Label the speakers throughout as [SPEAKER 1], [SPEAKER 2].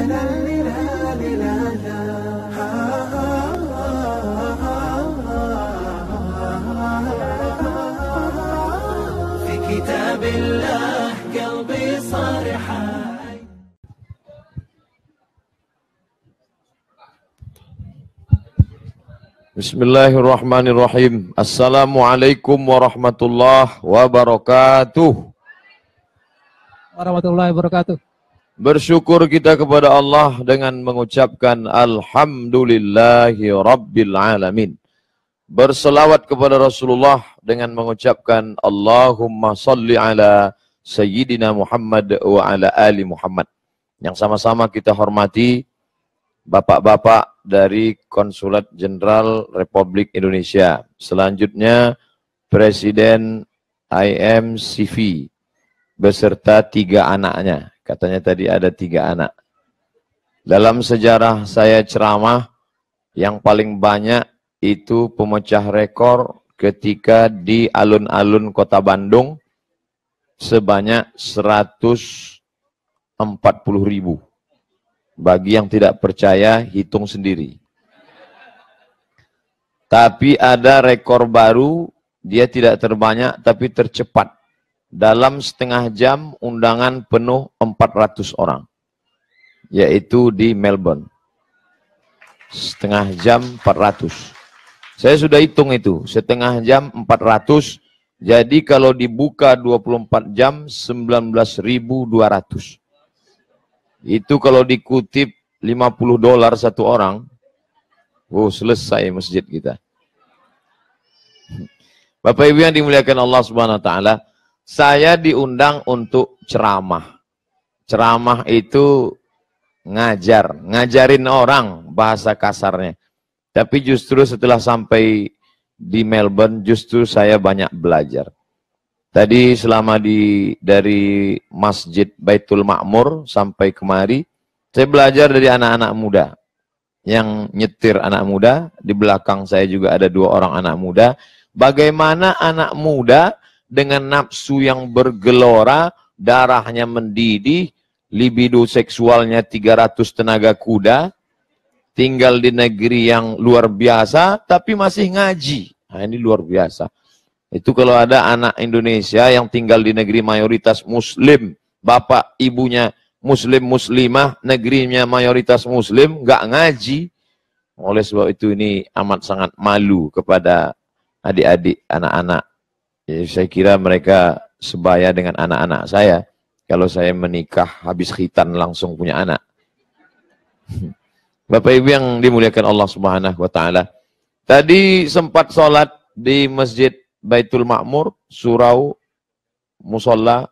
[SPEAKER 1] في كتاب الله قلبي صار حي.
[SPEAKER 2] Bismillahirrahmanirrahim. Assalamualaikum warahmatullahi wabarakatuh.
[SPEAKER 3] Warahmatullahi wabarakatuh.
[SPEAKER 2] Bersyukur kita kepada Allah dengan mengucapkan Alhamdulillahi Rabbil Alamin. Berselawat kepada Rasulullah dengan mengucapkan Allahumma salli ala Sayyidina Muhammad wa ala ali Muhammad. Yang sama-sama kita hormati Bapak-bapak dari Konsulat Jenderal Republik Indonesia. Selanjutnya Presiden IMCV beserta 3 anaknya. Katanya tadi ada 3 anak. Dalam sejarah saya ceramah, yang paling banyak itu pemecah rekor ketika di alun-alun kota Bandung sebanyak 140.000. Bagi yang tidak percaya, hitung sendiri. Tapi ada rekor baru, dia tidak terbanyak tapi tercepat. Dalam setengah jam undangan penuh 400 orang. Yaitu di Melbourne. Setengah jam 400. Saya sudah hitung itu, setengah jam 400. Jadi kalau dibuka 24 jam 19.200. Itu kalau dikutip $50 satu orang, selesai masjid kita. Bapak Ibu yang dimuliakan Allah Subhanahu wa taala, saya diundang untuk ceramah. Ceramah itu ngajarin orang bahasa kasarnya. Tapi justru setelah sampai di Melbourne, justru saya banyak belajar. Tadi selama dari Masjid Baitul Ma'mur sampai kemari, saya belajar dari anak-anak muda. Yang nyetir anak muda, di belakang saya juga ada 2 orang anak muda. Bagaimana anak muda dengan nafsu yang bergelora, darahnya mendidih, libido seksualnya 300 tenaga kuda, tinggal di negeri yang luar biasa, tapi masih ngaji. Nah, ini luar biasa. Itu kalau ada anak Indonesia yang tinggal di negeri mayoritas muslim, bapak ibunya muslim muslimah, negerinya mayoritas muslim, nggak ngaji. Oleh sebab itu ini amat sangat malu kepada adik-adik, anak-anak. Ya, saya kira mereka sebaya dengan anak-anak saya. Kalau saya menikah habis khitan langsung punya anak. Bapak Ibu yang dimuliakan Allah Subhanahu wa taala. Tadi sempat sholat di Masjid Baitul Ma'mur, surau musola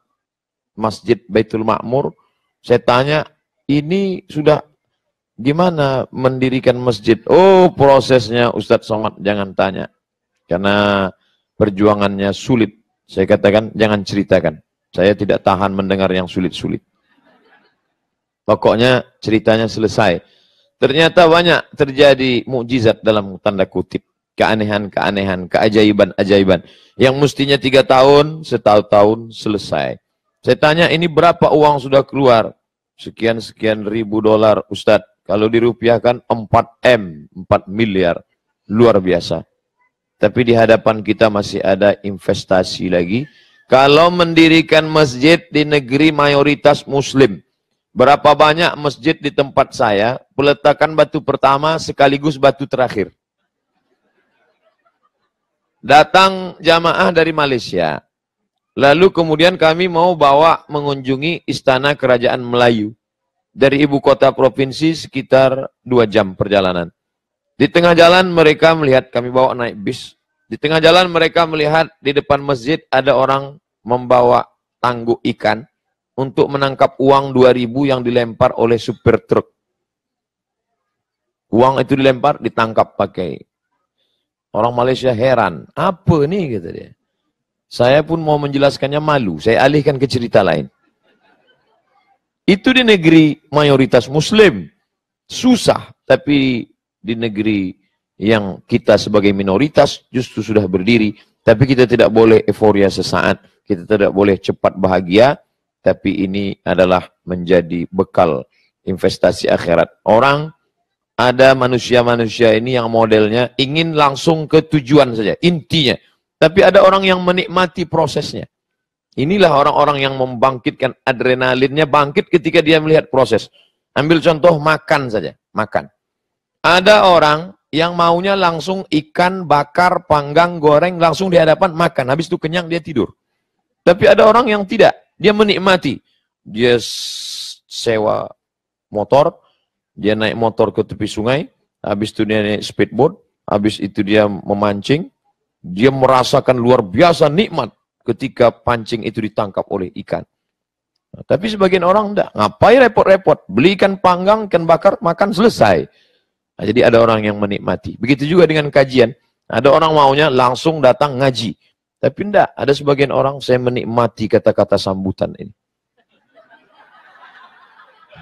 [SPEAKER 2] Masjid Baitul Ma'mur. Saya tanya, ini sudah gimana mendirikan masjid? Oh, prosesnya Ustadz Somad jangan tanya. Karena perjuangannya sulit. Saya katakan, jangan ceritakan. Saya tidak tahan mendengar yang sulit-sulit. Pokoknya ceritanya selesai. Ternyata banyak terjadi mukjizat dalam tanda kutip. Keanehan-keanehan, keajaiban-ajaiban. Yang mestinya 3 tahun, setahun selesai. Saya tanya, ini berapa uang sudah keluar? Sekian-sekian ribu dolar, Ustadz. Kalau dirupiahkan 4 miliar. Luar biasa. Tapi di hadapan kita masih ada investasi lagi. Kalau mendirikan masjid di negeri mayoritas muslim. Berapa banyak masjid di tempat saya, peletakan batu pertama sekaligus batu terakhir. Datang jamaah dari Malaysia. Lalu kemudian kami mau bawa mengunjungi Istana Kerajaan Melayu. Dari ibu kota provinsi sekitar 2 jam perjalanan. Di tengah jalan mereka melihat, kami bawa naik bis. Di tengah jalan mereka melihat di depan masjid ada orang membawa tangguh ikan untuk menangkap uang 2.000 yang dilempar oleh supir truk. Uang itu dilempar, ditangkap pakai. Orang Malaysia heran, apa nih kata dia. Saya pun mau menjelaskannya malu, saya alihkan ke cerita lain. Itu di negeri mayoritas muslim, susah. Tapi di negeri yang kita sebagai minoritas justru sudah berdiri. Tapi kita tidak boleh euforia sesaat, kita tidak boleh cepat bahagia. Tapi ini adalah menjadi bekal investasi akhirat. Orang, ada manusia-manusia ini yang modelnya ingin langsung ke tujuan saja, intinya. Tapi ada orang yang menikmati prosesnya. Inilah orang-orang yang membangkitkan adrenalinnya, bangkit ketika dia melihat proses. Ambil contoh makan saja, makan. Ada orang yang maunya langsung ikan bakar, panggang, goreng, langsung di hadapan makan. Habis itu kenyang, dia tidur. Tapi ada orang yang tidak, dia menikmati. Dia sewa motor, dia naik motor ke tepi sungai, habis itu dia naik speedboat, habis itu dia memancing, dia merasakan luar biasa nikmat ketika pancing itu ditangkap oleh ikan. Nah, tapi sebagian orang enggak, ngapain repot-repot, beli ikan panggang, ikan bakar, makan, selesai. Nah, jadi ada orang yang menikmati. Begitu juga dengan kajian, ada orang maunya langsung datang ngaji. Tapi enggak, ada sebagian orang, saya menikmati kata-kata sambutan ini.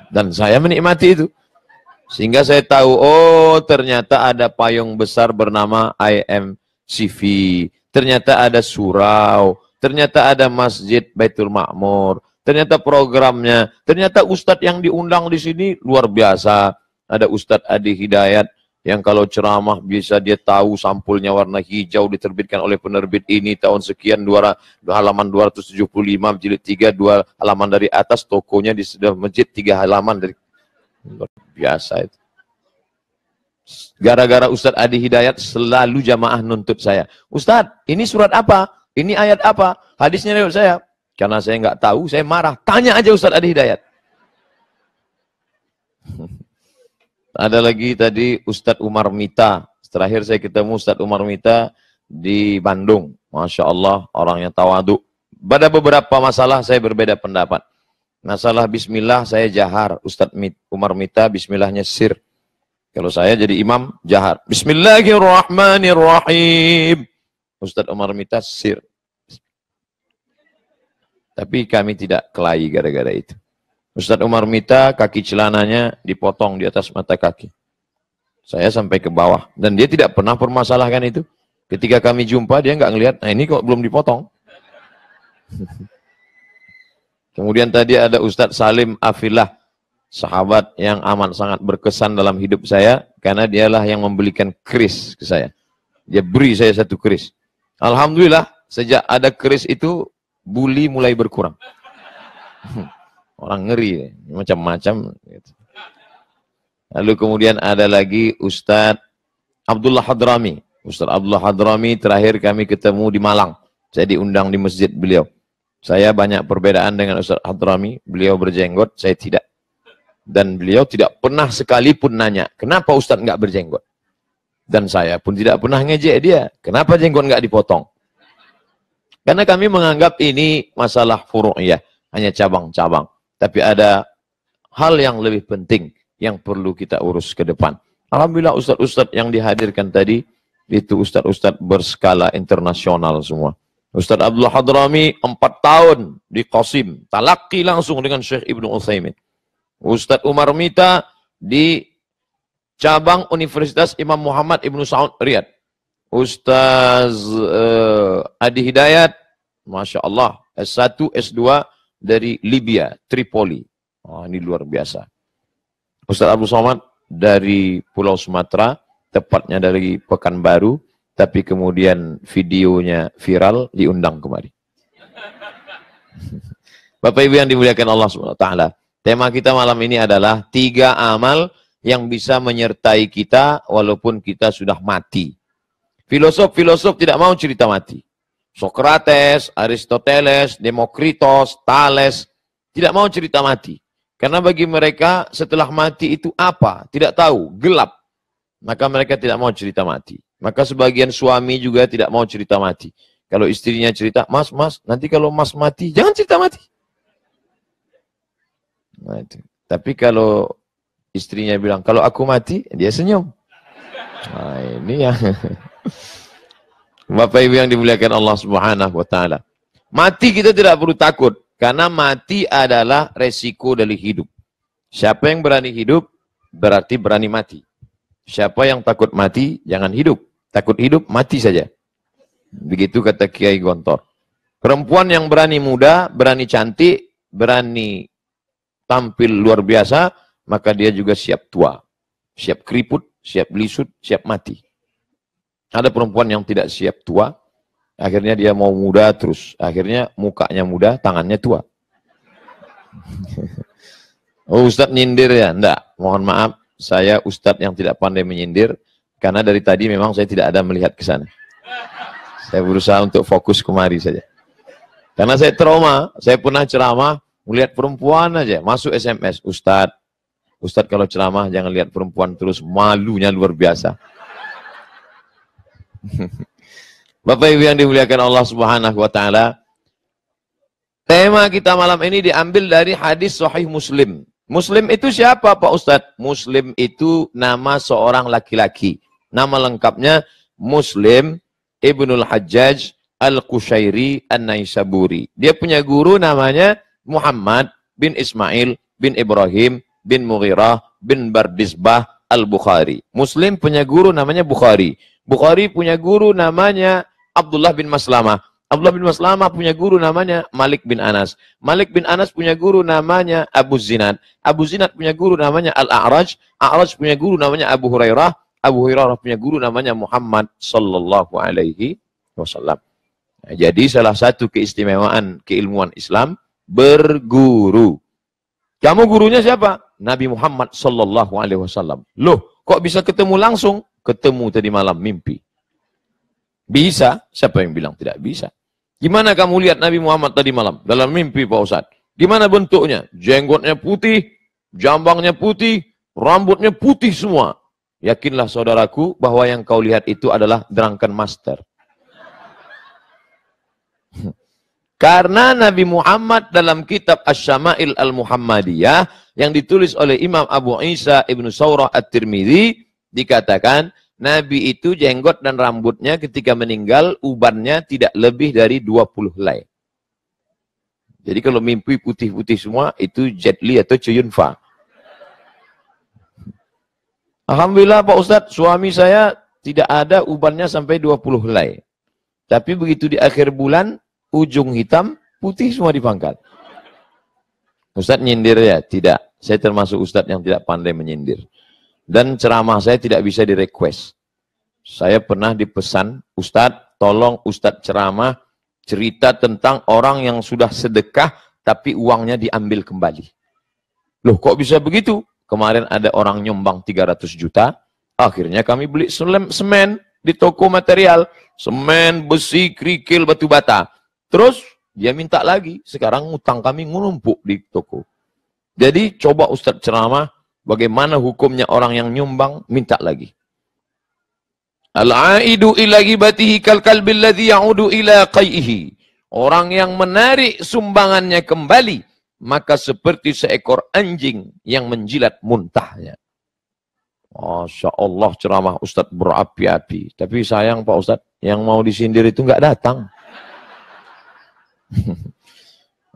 [SPEAKER 2] Dan saya menikmati itu. Sehingga saya tahu, oh ternyata ada payung besar bernama IMCV. Ternyata ada surau. Ternyata ada Masjid Baitul Ma'mur. Ternyata programnya. Ternyata ustadz yang diundang di sini luar biasa. Ada Ustadz Adi Hidayat yang kalau ceramah bisa dia tahu sampulnya warna hijau diterbitkan oleh penerbit ini tahun sekian, halaman 275 jilid 3, 2 halaman dari atas, tokonya di sebelah masjid 3 halaman dari. Luar biasa itu. Gara-gara Ustadz Adi Hidayat selalu jamaah nuntut saya. Ustadz, ini surat apa? Ini ayat apa? Hadisnya lewat saya. Karena saya nggak tahu, saya marah. Tanya aja Ustadz Adi Hidayat. Ada lagi tadi Ustadz Umar Mita. Terakhir saya ketemu Ustadz Umar Mita di Bandung. Masya Allah, orangnya tawadu. Pada beberapa masalah saya berbeda pendapat. Masalah bismillah saya jahar. Ustadz Umar Mita bismillahnya sir. Kalau saya jadi imam jahar. Bismillahirrahmanirrahim. Ustadz Umar Mita sir. Tapi kami tidak kelahi gara-gara itu. Ustadz Umar Mita kaki celananya dipotong di atas mata kaki. Saya sampai ke bawah. Dan dia tidak pernah permasalahkan itu. Ketika kami jumpa dia nggak ngelihat, nah ini kok belum dipotong. Kemudian tadi ada Ustadz Salim Afillah, sahabat yang amat sangat berkesan dalam hidup saya, karena dialah yang membelikan keris ke saya. Dia beri saya satu keris. Alhamdulillah, sejak ada keris itu, bully mulai berkurang. Orang ngeri, macam-macam. Lalu kemudian ada lagi Ustadz Abdullah Hadrami. Ustadz Abdullah Hadrami terakhir kami ketemu di Malang. Saya diundang di masjid beliau. Saya banyak perbedaan dengan Ustadz Hadrami. Beliau berjenggot, saya tidak. Dan beliau tidak pernah sekalipun nanya, kenapa Ustadz nggak berjenggot? Dan saya pun tidak pernah ngejek dia, kenapa jenggot nggak dipotong? Karena kami menganggap ini masalah furu'iyah, hanya cabang-cabang. Tapi ada hal yang lebih penting yang perlu kita urus ke depan. Alhamdulillah ustadz-ustadz yang dihadirkan tadi, itu ustadz-ustadz berskala internasional semua. Ustadz Abdullah Hadrami 4 tahun di Qasim, talaqi langsung dengan Syekh Ibnu Utsaimin. Ustadz Umar Mita di cabang Universitas Imam Muhammad Ibnu Saud Riyadh. Ustaz Adi Hidayat, Masya Allah, S1, S2 dari Libya, Tripoli. Oh, ini luar biasa. Ustaz Abdul Somad dari Pulau Sumatera, tepatnya dari Pekanbaru, tapi kemudian videonya viral, diundang kemari. Bapak Ibu yang dimuliakan Allah SWT, tema kita malam ini adalah 3 amal yang bisa menyertai kita walaupun kita sudah mati. Filosof-filosof tidak mau cerita mati. Sokrates, Aristoteles, Demokritos, Thales tidak mau cerita mati. Karena bagi mereka setelah mati itu apa? Tidak tahu, gelap. Maka mereka tidak mau cerita mati. Maka sebagian suami juga tidak mau cerita mati. Kalau istrinya cerita, mas, nanti kalau mas mati, jangan cerita mati. Nah, itu. Tapi kalau istrinya bilang, kalau aku mati, dia senyum. Nah, ini yang... Bapak Ibu yang dimuliakan Allah Subhanahu wa taala. Mati kita tidak perlu takut karena mati adalah resiko dari hidup. Siapa yang berani hidup berarti berani mati. Siapa yang takut mati jangan hidup. Takut hidup mati saja. Begitu kata Kiai Gontor. Perempuan yang berani muda, berani cantik, berani tampil luar biasa, maka dia juga siap tua. Siap keriput, siap lisut, siap mati. Ada perempuan yang tidak siap tua, akhirnya dia mau muda terus. Akhirnya mukanya muda, tangannya tua. Oh, Ustadz nyindir ya? Enggak, mohon maaf. Saya Ustadz yang tidak pandai menyindir, karena dari tadi memang saya tidak ada melihat ke sana. Saya berusaha untuk fokus kemari saja. Karena saya trauma, saya pernah ceramah, melihat perempuan aja, masuk SMS, Ustadz kalau ceramah jangan lihat perempuan terus, malunya luar biasa. Bapak Ibu yang dimuliakan Allah Subhanahu wa taala, tema kita malam ini diambil dari hadis Sahih Muslim. Muslim itu siapa Pak Ustadz? Muslim itu nama seorang laki-laki. Nama lengkapnya Muslim Ibnul Hajjaj Al-Qushairi An-Naisaburi. Dia punya guru namanya Muhammad bin Ismail bin Ibrahim bin Mughirah bin Bardisbah Al-Bukhari. Muslim punya guru namanya Bukhari. Bukhari punya guru namanya Abdullah bin Maslamah. Abdullah bin Maslamah punya guru namanya Malik bin Anas. Malik bin Anas punya guru namanya Abu Zinad. Abu Zinad punya guru namanya Al-A'raj. A'raj punya guru namanya Abu Hurairah. Abu Hurairah punya guru namanya Muhammad sallallahu alaihi wasallam. Nah, jadi salah satu keistimewaan keilmuan Islam berguru. Kamu gurunya siapa? Nabi Muhammad sallallahu alaihi wasallam. Loh, kok bisa ketemu langsung? Ketemu tadi malam mimpi. Bisa? Siapa yang bilang tidak bisa? Gimana kamu lihat Nabi Muhammad tadi malam? Dalam mimpi Pak Ustadz. Gimana bentuknya? Jenggotnya putih, jambangnya putih, rambutnya putih semua. Yakinlah saudaraku bahwa yang kau lihat itu adalah drunken master. Karena Nabi Muhammad dalam kitab Asy-Syama'il Al-Muhammadiyah yang ditulis oleh Imam Abu Isa Ibnu Saurah At-Tirmidzi dikatakan Nabi itu jenggot dan rambutnya ketika meninggal ubannya tidak lebih dari 20 helai. Jadi kalau mimpi putih-putih semua itu Jet Li atau Chuyunfa. Alhamdulillah Pak Ustadz, suami saya tidak ada ubannya sampai 20 helai. Tapi begitu di akhir bulan, ujung hitam, putih semua di pangkal. Ustadz nyindir ya? Tidak. Saya termasuk Ustadz yang tidak pandai menyindir. Dan ceramah saya tidak bisa di-request. Saya pernah dipesan, Ustadz, tolong Ustadz ceramah, cerita tentang orang yang sudah sedekah, tapi uangnya diambil kembali. Loh, kok bisa begitu? Kemarin ada orang nyumbang 300 juta, akhirnya kami beli semen di toko material. Semen, besi, kerikil, batu bata. Terus, dia minta lagi. Sekarang utang kami menumpuk di toko. Jadi, coba Ustadz ceramah, bagaimana hukumnya orang yang nyumbang, minta lagi. Al-aidu ila ghibatihi kal kalbil ladzi ya'udu ila qaihi. Orang yang menarik sumbangannya kembali, maka seperti seekor anjing yang menjilat muntahnya. Masya Allah ceramah Ustadz berapi-api. Tapi sayang Pak Ustadz, yang mau disindir itu nggak datang.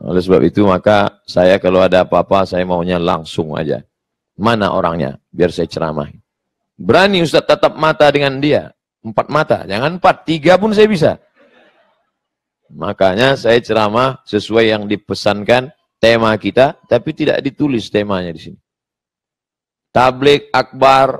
[SPEAKER 2] Oleh sebab itu maka saya kalau ada apa-apa saya maunya langsung aja. Mana orangnya? Biar saya ceramahin. Berani Ustadz tatap mata dengan dia. 4 mata. Jangan 4. 3 pun saya bisa. Makanya saya ceramah sesuai yang dipesankan tema kita. Tapi tidak ditulis temanya di sini. Tabligh Akbar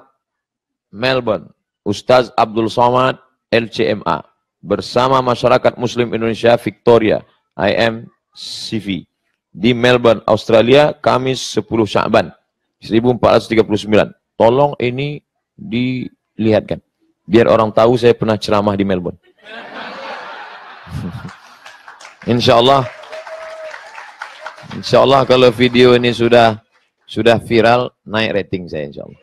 [SPEAKER 2] Melbourne. Ustaz Abdul Somad LCMA. Bersama masyarakat Muslim Indonesia Victoria. IMCV. Di Melbourne, Australia. Kamis 10 Sya'ban 1439. Tolong ini dilihatkan. Biar orang tahu saya pernah ceramah di Melbourne. Insya Allah kalau video ini sudah viral, naik rating saya insya Allah.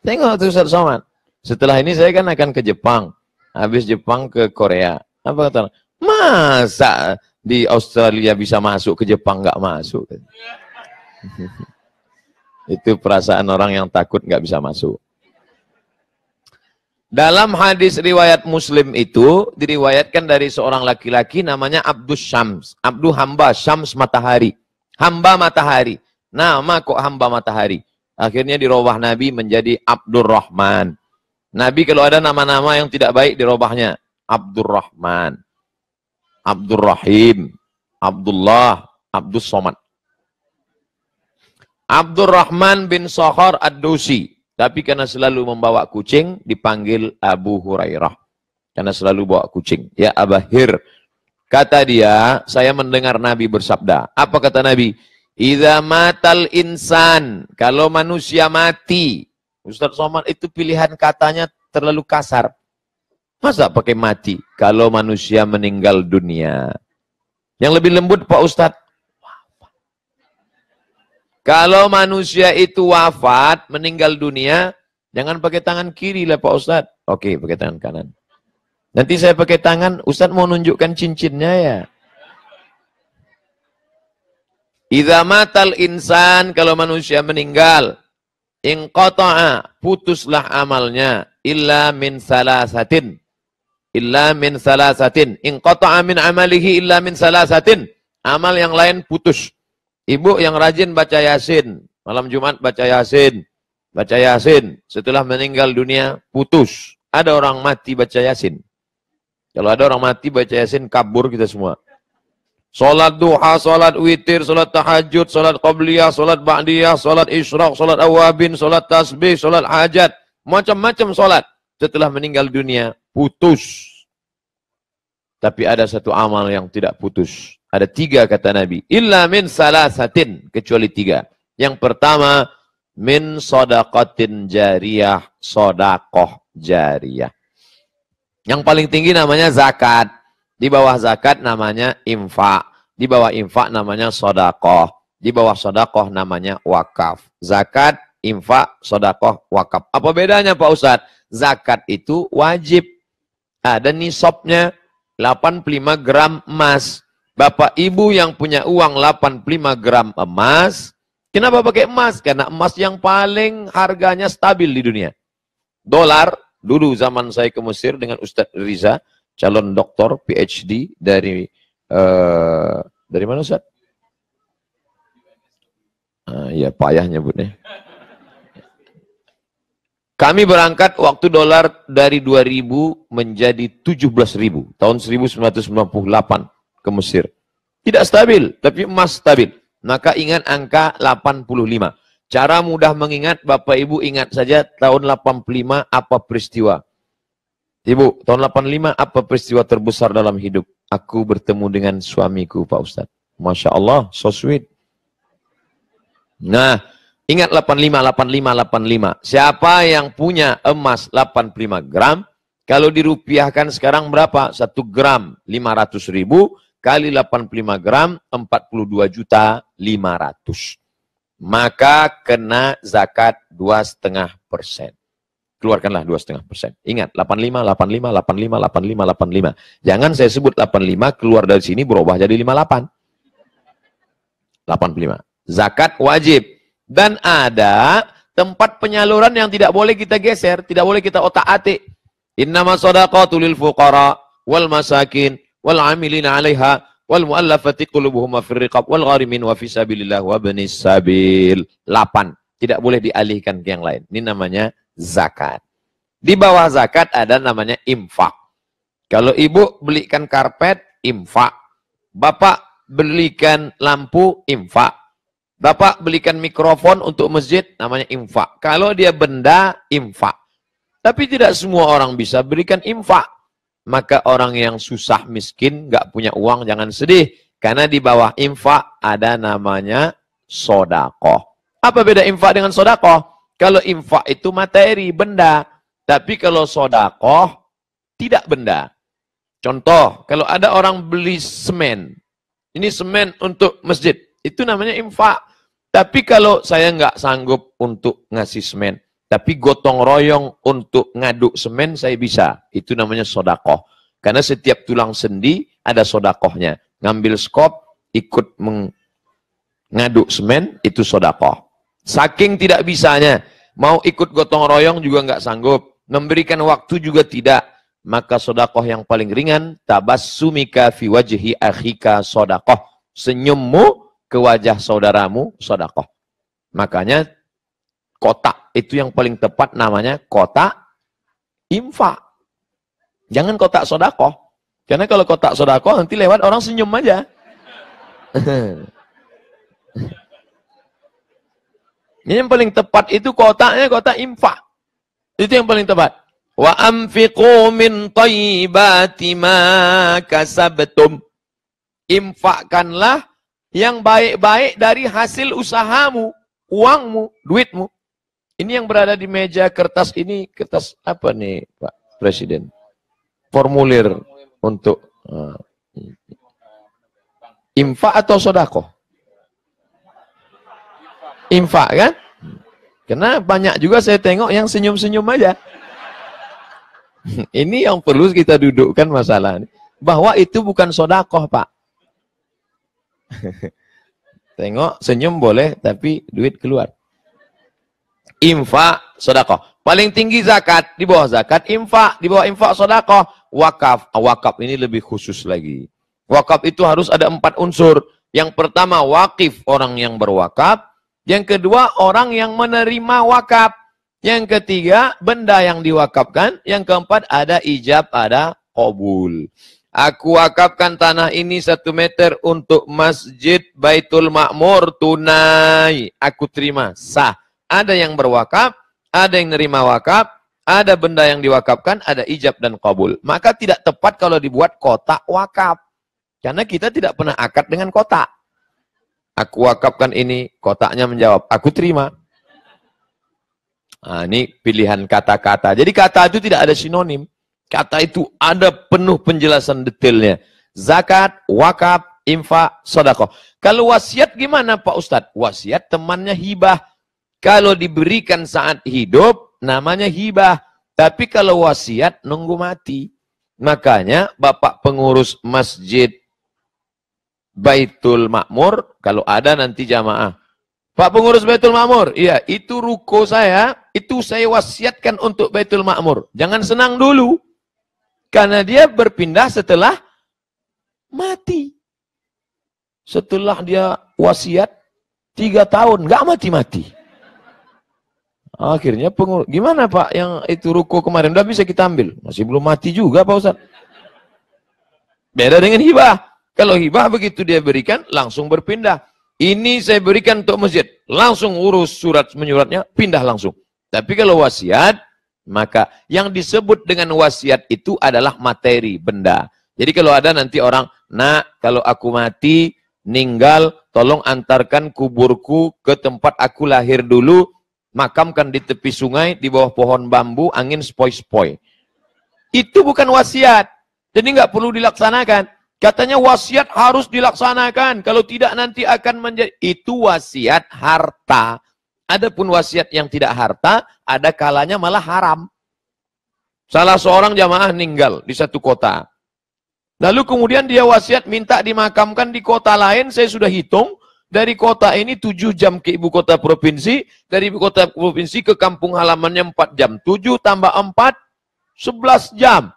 [SPEAKER 2] Tengok tuh Ustaz Somad. Setelah ini saya kan akan ke Jepang. Habis Jepang ke Korea. Apa kata? Masa di Australia bisa masuk, ke Jepang nggak masuk? Itu perasaan orang yang takut nggak bisa masuk. Dalam hadis riwayat Muslim itu diriwayatkan dari seorang laki-laki namanya Abdus Syams. Abdu hamba, Syams matahari. Hamba matahari. Nama kok hamba matahari? Akhirnya dirubah Nabi menjadi Abdurrahman. Nabi kalau ada nama-nama yang tidak baik dirubahnya. Abdurrahman, Abdurrahim, Abdullah, Abdus Somad. Abdurrahman bin Sakhar Ad-Dusi. Tapi karena selalu membawa kucing, dipanggil Abu Hurairah. Karena selalu bawa kucing. Ya Abahir. Kata dia, saya mendengar Nabi bersabda. Apa kata Nabi? Idza matal insan. Kalau manusia mati. Ustaz Somad itu pilihan katanya terlalu kasar. Masa pakai mati? Kalau manusia meninggal dunia. Yang lebih lembut Pak Ustaz. Kalau manusia itu wafat, meninggal dunia, jangan pakai tangan kiri lah Pak Ustadz. Oke, pakai tangan kanan. Nanti saya pakai tangan, Ustadz mau nunjukkan cincinnya ya. Idza matal insan, kalau manusia meninggal, inqata'a, putuslah amalnya, illa min salasatin. Illa min salasatin. Inqata'a min amalihi illa min salasatin. Amal yang lain putus. Ibu yang rajin baca Yasin, malam Jumat baca Yasin, setelah meninggal dunia putus. Ada orang mati baca Yasin. Kalau ada orang mati baca Yasin, kabur kita semua. Salat duha, salat witir, salat tahajud, salat qabliyah, salat ba'diyah, salat isyraq, salat awabin, salat tasbih, salat hajat, macam-macam salat. Setelah meninggal dunia putus. Tapi ada satu amal yang tidak putus. Ada 3 kata Nabi. Illa min salasatin. Kecuali 3. Yang pertama, min sodaqatin jariyah. Sodakoh jariyah. Yang paling tinggi namanya zakat. Di bawah zakat namanya infak. Di bawah infak namanya sodakoh. Di bawah sodakoh namanya wakaf. Zakat, infak, sodakoh, wakaf. Apa bedanya Pak Ustadz? Zakat itu wajib. Ada nisabnya 85 gram emas. Bapak ibu yang punya uang 85 gram emas, kenapa pakai emas? Karena emas yang paling harganya stabil di dunia. Dolar, dulu zaman saya ke Mesir dengan Ustadz Riza, calon doktor PhD dari mana Ustadz? Ya payah nyebutnya. Kami berangkat waktu dolar dari 2000 menjadi 17.000 tahun 1998 ke Mesir. Tidak stabil, tapi emas stabil. Maka ingat angka 85. Cara mudah mengingat, Bapak Ibu ingat saja tahun 85 apa peristiwa. Ibu, tahun 85 apa peristiwa terbesar dalam hidup? Aku bertemu dengan suamiku Pak Ustadz. Masya Allah, so sweet. Nah, ingat 85, 85, 85. Siapa yang punya emas 85 gram, kalau dirupiahkan sekarang berapa? 1 gram 500.000 kali 85 gram 42.500.000. Maka kena zakat 2,5%. Keluarkanlah 2,5%. Ingat 85, 85, 85, 85, 85. Jangan saya sebut 85 keluar dari sini berubah jadi 58. 85. Zakat wajib. Dan ada tempat penyaluran yang tidak boleh kita geser, tidak boleh kita otak-atik. Innama shadaqatu lil fuqara wal masakin wal amilina 'alaiha wal mu'allafati qulubuhum wa fir riqab wal gharimin wa fi sabilillah wa ibnis sabil. 8. Tidak boleh dialihkan ke yang lain. Ini namanya zakat. Di bawah zakat ada namanya infak. Kalau ibu belikan karpet, infak. Bapak belikan lampu, infak. Bapak belikan mikrofon untuk masjid, namanya infak. Kalau dia benda, infak. Tapi tidak semua orang bisa berikan infak. Maka orang yang susah, miskin, nggak punya uang, jangan sedih. Karena di bawah infak ada namanya sodakoh. Apa beda infak dengan sodakoh? Kalau infak itu materi, benda. Tapi kalau sodakoh, tidak benda. Contoh, kalau ada orang beli semen. Ini semen untuk masjid. Itu namanya infak. Tapi kalau saya nggak sanggup untuk ngasih semen, tapi gotong royong untuk ngaduk semen, saya bisa. Itu namanya sodakoh. Karena setiap tulang sendi ada sodakohnya. Ngambil skop, ikut ngaduk semen, itu sodakoh. Saking tidak bisanya, mau ikut gotong royong juga nggak sanggup. Memberikan waktu juga tidak. Maka sodakoh yang paling ringan, tabassumika fi wajhi akhika sodakoh. Senyummu ke wajah saudaramu, sodakoh. Makanya kotak itu yang paling tepat namanya kotak infak. Jangan kotak sodakoh. Karena kalau kotak sodakoh nanti lewat orang senyum aja. Ini yang paling tepat itu kotaknya kotak infak. Itu yang paling tepat. Wa anfiqu min thayyibati ma kasabtum. Infakkanlah yang baik-baik dari hasil usahamu, uangmu, duitmu. Ini yang berada di meja kertas ini, kertas apa nih Pak Presiden? Formulir untuk infak atau sodako? Infak kan? Karena banyak juga saya tengok yang senyum-senyum aja. Ini yang perlu kita dudukkan masalah ini. Bahwa itu bukan sodakoh, Pak. Tengok, senyum boleh, tapi duit keluar. Infak, sodakoh. Paling tinggi zakat, di bawah zakat, infak. Di bawah infak, sodakoh. Wakaf. Wakaf ini lebih khusus lagi. Wakaf itu harus ada 4 unsur. Yang pertama, wakif, orang yang berwakaf. Yang kedua, orang yang menerima wakaf. Yang ketiga, benda yang diwakafkan. Yang keempat, ada ijab, ada qabul. Aku wakafkan tanah ini 1 meter untuk Masjid Baitul Ma'mur tunai. Aku terima, sah. Ada yang berwakaf, ada yang nerima wakaf, ada benda yang diwakafkan, ada ijab dan qabul. Maka tidak tepat kalau dibuat kotak wakaf. Karena kita tidak pernah akad dengan kotak. Aku wakafkan ini, kotaknya menjawab, aku terima. Nah, ini pilihan kata-kata. Jadi kata itu tidak ada sinonim. Kata itu ada penuh penjelasan detailnya. Zakat, wakaf, infak, sedekah. Kalau wasiat gimana Pak Ustadz? Wasiat temannya hibah. Kalau diberikan saat hidup, namanya hibah. Tapi kalau wasiat, nunggu mati. Makanya Bapak pengurus Masjid Baitul Ma'mur, kalau ada nanti jamaah. Pak pengurus Baitul Ma'mur, iya, itu ruko saya, itu saya wasiatkan untuk Baitul Ma'mur. Jangan senang dulu. Karena dia berpindah setelah mati. Setelah dia wasiat, 3 tahun, nggak mati-mati. Akhirnya pengurus, gimana Pak yang itu ruko kemarin, udah bisa kita ambil? Masih belum mati juga Pak Ustadz. Beda dengan hibah. Kalau hibah begitu dia berikan, langsung berpindah. Ini saya berikan untuk masjid. Langsung urus surat menyuratnya, pindah langsung. Tapi kalau wasiat, maka yang disebut dengan wasiat itu adalah materi, benda. Jadi kalau ada nanti orang, nak, kalau aku mati, meninggal, tolong antarkan kuburku ke tempat aku lahir dulu, makamkan di tepi sungai, di bawah pohon bambu, angin spoi-spoi. Itu bukan wasiat. Jadi nggak perlu dilaksanakan. Katanya wasiat harus dilaksanakan. Kalau tidak nanti akan menjadi. Itu wasiat harta. Adapun wasiat yang tidak harta, ada kalanya malah haram. Salah seorang jamaah meninggal di satu kota. Lalu kemudian dia wasiat minta dimakamkan di kota lain. Saya sudah hitung. Dari kota ini 7 jam ke ibu kota provinsi. Dari ibu kota provinsi ke kampung halamannya 4 jam. 7 tambah 4, 11 jam.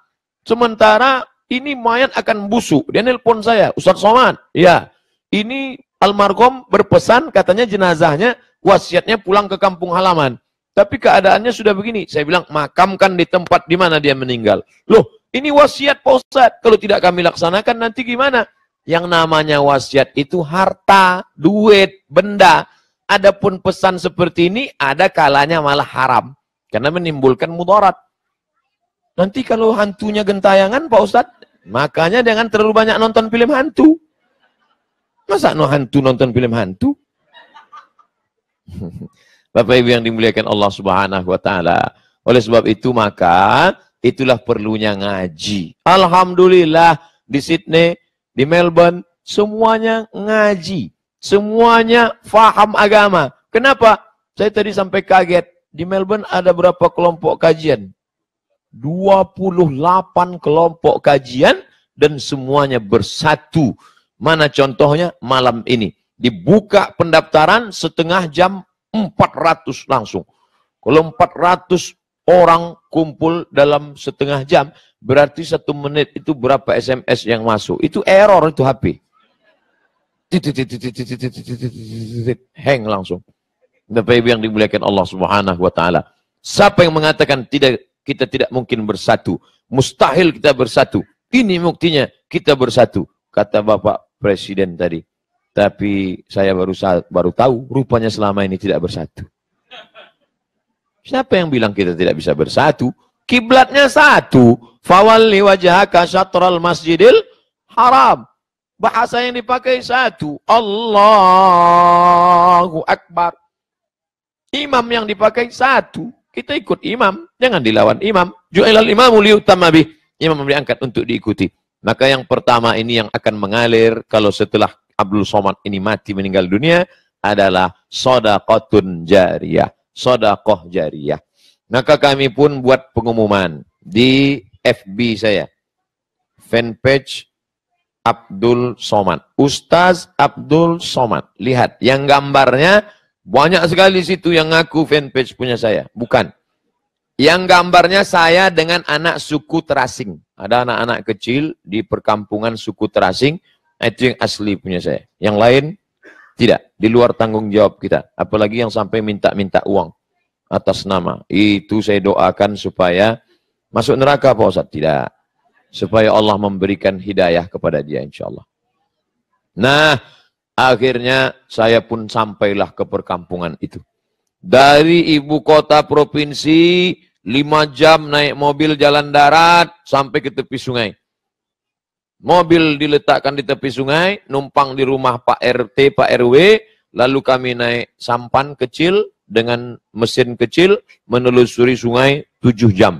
[SPEAKER 2] Sementara ini mayat akan busuk. Dia nelpon saya, Ustadz Somad. Ya, ini almarhum berpesan katanya jenazahnya, wasiatnya pulang ke kampung halaman. Tapi keadaannya sudah begini. Saya bilang, makamkan di tempat di mana dia meninggal. Loh, ini wasiat Pak Ustadz. Kalau tidak kami laksanakan nanti gimana? Yang namanya wasiat itu harta, duit, benda. Adapun pesan seperti ini, ada kalanya malah haram. Karena menimbulkan mudarat. Nanti kalau hantunya gentayangan Pak Ustadz, makanya jangan terlalu banyak nonton film hantu. Masa hantu nonton film hantu? Bapak Ibu yang dimuliakan Allah Subhanahu wa taala. Oleh sebab itu maka itulah perlunya ngaji. Alhamdulillah di Sydney, di Melbourne semuanya ngaji. Semuanya faham agama. Kenapa? Saya tadi sampai kaget. Di Melbourne ada berapa kelompok kajian? 28 kelompok kajian dan semuanya bersatu. Mana contohnya? Malam ini. Dibuka pendaftaran setengah jam 400 langsung. Kalau 400 orang kumpul dalam setengah jam, berarti 1 menit itu berapa SMS yang masuk? Itu error itu HP. Hang langsung. Bapak Ibu yang dimuliakan Allah Subhanahu wa taala. Siapa yang mengatakan kita tidak mungkin bersatu, mustahil kita bersatu. Ini buktinya kita bersatu, kata Bapak Presiden tadi. Tapi saya baru tahu rupanya selama ini tidak bersatu. Siapa yang bilang kita tidak bisa bersatu? Kiblatnya satu. Fawalli wajhaka syatral masjidil haram. Bahasa yang dipakai satu. Allahu Akbar. Imam yang dipakai satu. Kita ikut imam. Jangan dilawan imam. Ju'ilal imamu liyutamma bih. Imam diangkat untuk diikuti. Maka yang pertama ini yang akan mengalir kalau setelah Abdul Somad ini mati meninggal dunia adalah shadaqatun jariyah. Shadaqah jariyah. Maka kami pun buat pengumuman di FB saya. Fanpage Abdul Somad. Ustaz Abdul Somad. Lihat, yang gambarnya banyak sekali situ yang ngaku fanpage punya saya. Bukan. Yang gambarnya saya dengan anak suku terasing. Ada anak-anak kecil di perkampungan suku terasing. Itu yang asli punya saya. Yang lain tidak. Di luar tanggung jawab kita. Apalagi yang sampai minta-minta uang atas nama. Itu saya doakan supaya masuk neraka Pak Ustaz. Tidak. Supaya Allah memberikan hidayah kepada dia insya Allah. Nah, akhirnya saya pun sampailah ke perkampungan itu. Dari ibu kota provinsi, 5 jam naik mobil jalan darat sampai ke tepi sungai. Mobil diletakkan di tepi sungai, numpang di rumah Pak RT, Pak RW, lalu kami naik sampan kecil dengan mesin kecil menelusuri sungai 7 jam.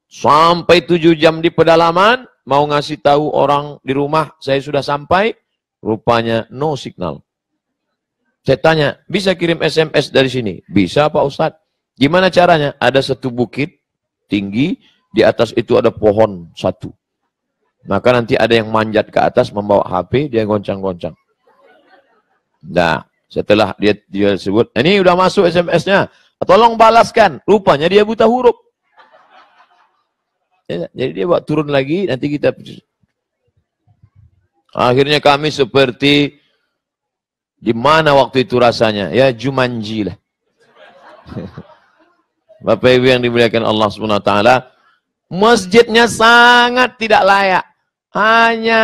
[SPEAKER 2] Sampai 7 jam di pedalaman, mau ngasih tahu orang di rumah saya sudah sampai, rupanya no signal. Saya tanya, bisa kirim SMS dari sini? Bisa Pak Ustadz. Gimana caranya? Ada satu bukit tinggi, di atas itu ada pohon satu. Maka nanti ada yang manjat ke atas membawa HP, dia goncang-goncang. Nah, setelah dia sebut, ini udah masuk SMS-nya, tolong balaskan. Rupanya dia buta huruf. Jadi dia buat turun lagi, nanti kita... Akhirnya kami seperti... Di mana waktu itu rasanya? Ya Jumanji lah. Bapak Ibu yang dimuliakan Allah SWT, masjidnya sangat tidak layak. Hanya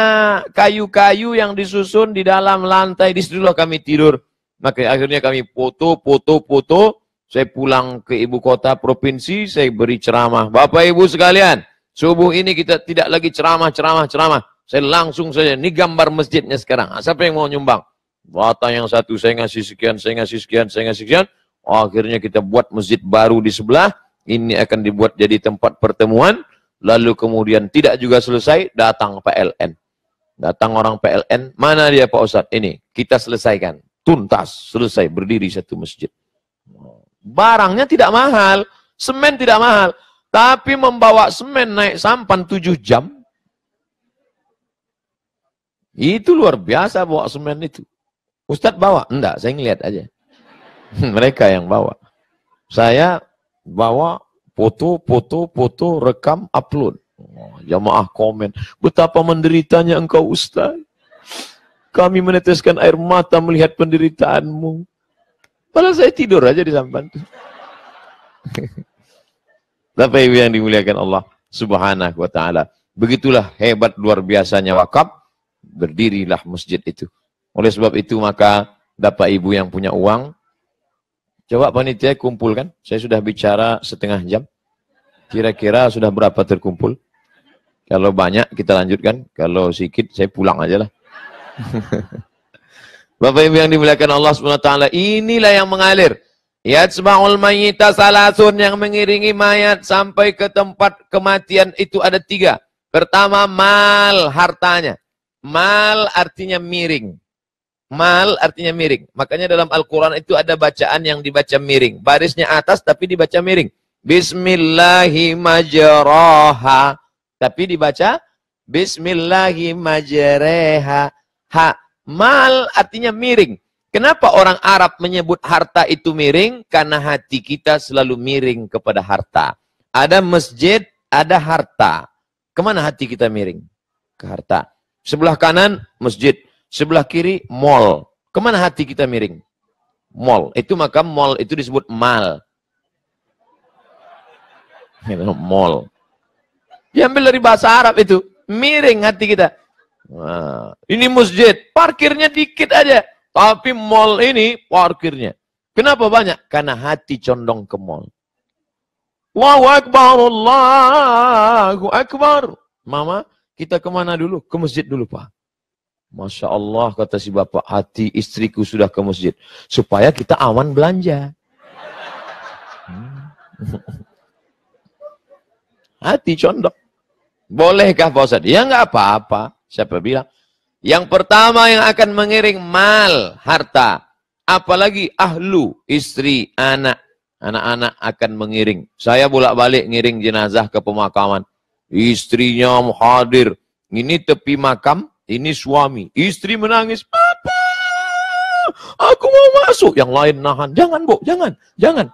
[SPEAKER 2] kayu-kayu yang disusun di dalam lantai. Di situlah kami tidur. Maka akhirnya kami foto. Saya pulang ke ibu kota provinsi, saya beri ceramah. Bapak Ibu sekalian, subuh ini kita tidak lagi ceramah. Saya langsung saja, ini gambar masjidnya sekarang. Siapa yang mau nyumbang? Bata yang satu, saya ngasih sekian. Akhirnya kita buat masjid baru di sebelah. Ini akan dibuat jadi tempat pertemuan. Lalu kemudian tidak juga selesai, datang PLN. Datang orang PLN, mana dia Pak Ustadz? Ini, kita selesaikan. Tuntas, selesai, berdiri satu masjid. Barangnya tidak mahal, semen tidak mahal. Tapi membawa semen naik sampan 7 jam. Itu luar biasa bawa semen itu. Ustadz bawa? Enggak, saya ngeliat aja. Mereka yang bawa. Saya bawa foto, rekam, upload. Jamaah komen. Betapa menderitanya engkau Ustadz. Kami meneteskan air mata melihat penderitaanmu. Padahal saya tidur aja di sampan itu. Bapak Ibu yang dimuliakan Allah Subhanahu wa ta'ala. Begitulah hebat luar biasanya wakaf. Berdirilah masjid itu. Oleh sebab itu maka Bapak Ibu yang punya uang, coba panitia kumpulkan. Saya sudah bicara setengah jam. Kira-kira sudah berapa terkumpul? Kalau banyak kita lanjutkan. Kalau sedikit saya pulang aja lah. Bapak Ibu yang dimuliakan Allah SWT, inilah yang mengalir. Yatsba'ul mayyita salasun, yang mengiringi mayat sampai ke tempat kematian itu ada 3. Pertama, mal, hartanya. Mal artinya miring. Mal artinya miring. Makanya dalam Al-Quran itu ada bacaan yang dibaca miring. Barisnya atas tapi dibaca miring. Bismillahimajraha. Tapi dibaca Bismillahimajreha. Ha. Mal artinya miring. Kenapa orang Arab menyebut harta itu miring? Karena hati kita selalu miring kepada harta. Ada masjid, ada harta. Kemana hati kita miring? Ke harta. Sebelah kanan masjid. Sebelah kiri, mall. Kemana hati kita miring? Mall. Itu maka mall itu disebut mal. Mall. Diambil dari bahasa Arab itu. Miring hati kita. Nah, ini masjid. Parkirnya dikit aja. Tapi mall ini parkirnya. Kenapa banyak? Karena hati condong ke mall. Allahu Akbar, Allahu Akbar. Mama, kita kemana dulu? Ke masjid dulu, Pak. Masya Allah, kata si bapak, hati istriku sudah ke masjid. Supaya kita aman belanja. Hati condok. Bolehkah Pak Ustaz? Ya nggak apa-apa. Siapa bilang? Yang pertama yang akan mengiring mal, harta. Apalagi ahlu, istri, anak. Anak-anak akan mengiring. Saya bolak-balik ngiring jenazah ke pemakaman. Istrinya hadir. Ini tepi makam, ini suami. Istri menangis. Papa, aku mau masuk. Yang lain nahan. Jangan, Bu, jangan, jangan.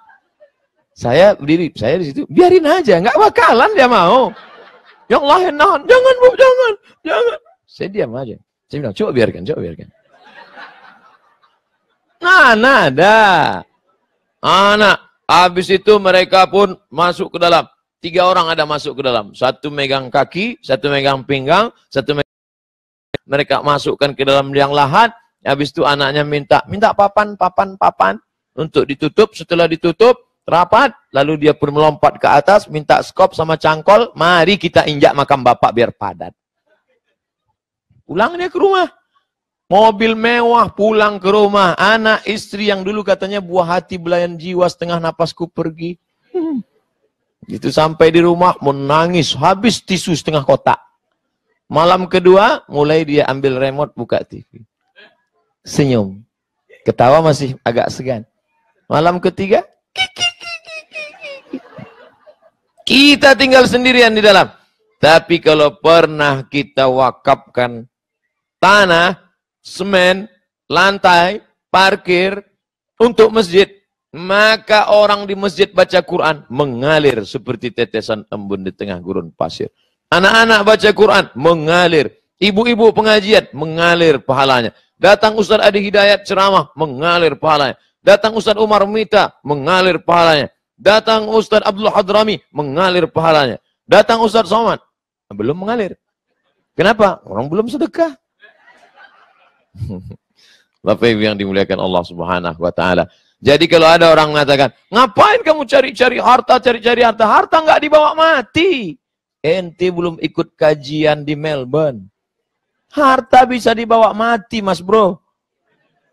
[SPEAKER 2] Saya berdiri, saya di situ. Biarin aja, nggak bakalan dia mau. Yang lain nahan. Jangan, Bu, jangan, jangan. Saya diam aja. Saya bilang, coba biarkan, coba biarkan. Nah, ada. Anak. Habis itu mereka pun masuk ke dalam. 3 orang ada masuk ke dalam. Satu megang kaki, satu megang pinggang, satu megang... Mereka masukkan ke dalam liang lahat. Habis itu anaknya minta papan, papan, papan. Untuk ditutup. Setelah ditutup, rapat. Lalu dia pun melompat ke atas, minta skop sama cangkol. Mari kita injak makam bapak biar padat. Pulang dia ke rumah. Mobil mewah, pulang ke rumah. Anak, istri yang dulu katanya buah hati belayan jiwa, setengah napasku pergi. Itu sampai di rumah menangis, habis tisu setengah kotak. Malam kedua, mulai dia ambil remote buka TV. Senyum. Ketawa masih agak segan. Malam ketiga, kita tinggal sendirian di dalam. Tapi kalau pernah kita wakafkan tanah, semen, lantai, parkir untuk masjid, maka orang di masjid baca Quran mengalir seperti tetesan embun di tengah gurun pasir. Anak-anak baca Quran mengalir. Ibu-ibu pengajian mengalir pahalanya. Datang Ustaz Adi Hidayat ceramah mengalir pahalanya. Datang Ustaz Umar Mita mengalir pahalanya. Datang Ustaz Abdul Hadrami mengalir pahalanya. Datang Ustaz Somad belum mengalir. Kenapa? Orang belum sedekah. Bapak Ibu yang dimuliakan Allah Subhanahu wa taala. Jadi kalau ada orang mengatakan, "Ngapain kamu cari-cari harta, cari-cari harta? Harta nggak dibawa mati." Ente belum ikut kajian di Melbourne. Harta bisa dibawa mati, Mas Bro.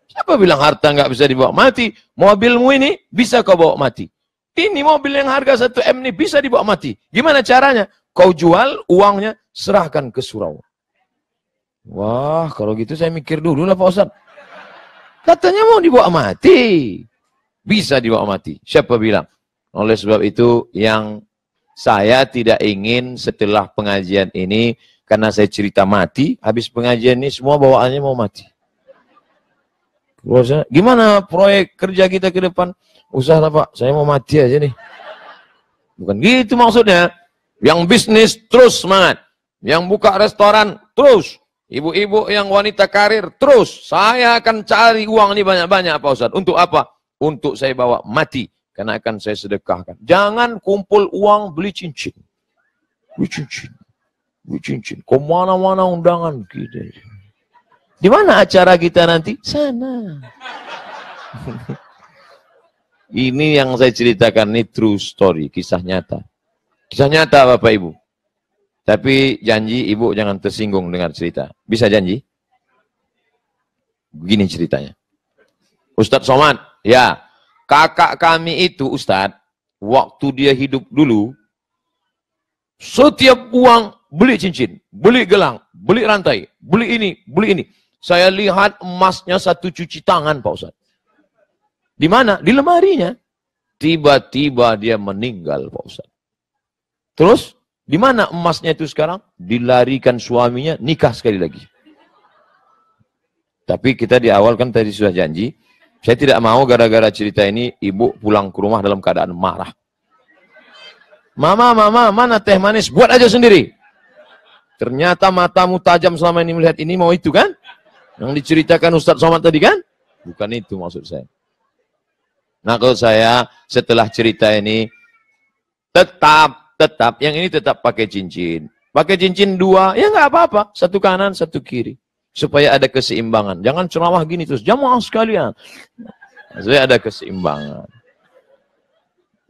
[SPEAKER 2] Siapa bilang harta nggak bisa dibawa mati? Mobilmu ini bisa kau bawa mati. Ini mobil yang harga 1 M ini bisa dibawa mati. Gimana caranya? Kau jual, uangnya serahkan ke surau. Wah, kalau gitu saya mikir dulu lah Pak Ustaz. Katanya mau dibawa mati. Bisa dibawa mati. Siapa bilang? Oleh sebab itu yang saya tidak ingin setelah pengajian ini, karena saya cerita mati, habis pengajian ini semua bawaannya mau mati. Gimana proyek kerja kita ke depan? Usaha Pak, saya mau mati aja nih. Bukan gitu maksudnya. Yang bisnis terus semangat. Yang buka restoran terus. Ibu-ibu yang wanita karir, terus. Saya akan cari uang ini banyak-banyak Pak Ustaz. Untuk apa? Untuk saya bawa mati. Karena akan saya sedekahkan. Jangan kumpul uang beli cincin. Beli cincin. Beli cincin. Kemana-mana undangan. Gitu. Di mana acara kita nanti? Sana. Ini yang saya ceritakan, ini true story. Kisah nyata. Kisah nyata Bapak Ibu. Tapi janji ibu jangan tersinggung dengar cerita. Bisa janji? Begini ceritanya. Ustadz Somad, ya, kakak kami itu Ustadz, waktu dia hidup dulu, setiap uang beli cincin, beli gelang, beli rantai, beli ini, beli ini. Saya lihat emasnya 1 cuci tangan Pak Ustadz. Di mana? Di lemarinya. Tiba-tiba dia meninggal Pak Ustadz. Terus? Di mana emasnya itu sekarang? Dilarikan suaminya, nikah sekali lagi. Tapi kita di awal kan tadi sudah janji, saya tidak mau gara-gara cerita ini, ibu pulang ke rumah dalam keadaan marah. Mama, mana teh manis? Buat aja sendiri. Ternyata matamu tajam selama ini melihat ini, mau itu kan? Yang diceritakan Ustadz Somad tadi kan? Bukan itu maksud saya. Nah kalau saya setelah cerita ini, tetap yang ini tetap pakai cincin. Pakai cincin 2, ya nggak apa-apa. 1 kanan, 1 kiri. Supaya ada keseimbangan. Jangan ceramah gini terus. Jamaah sekalian. Supaya ada keseimbangan.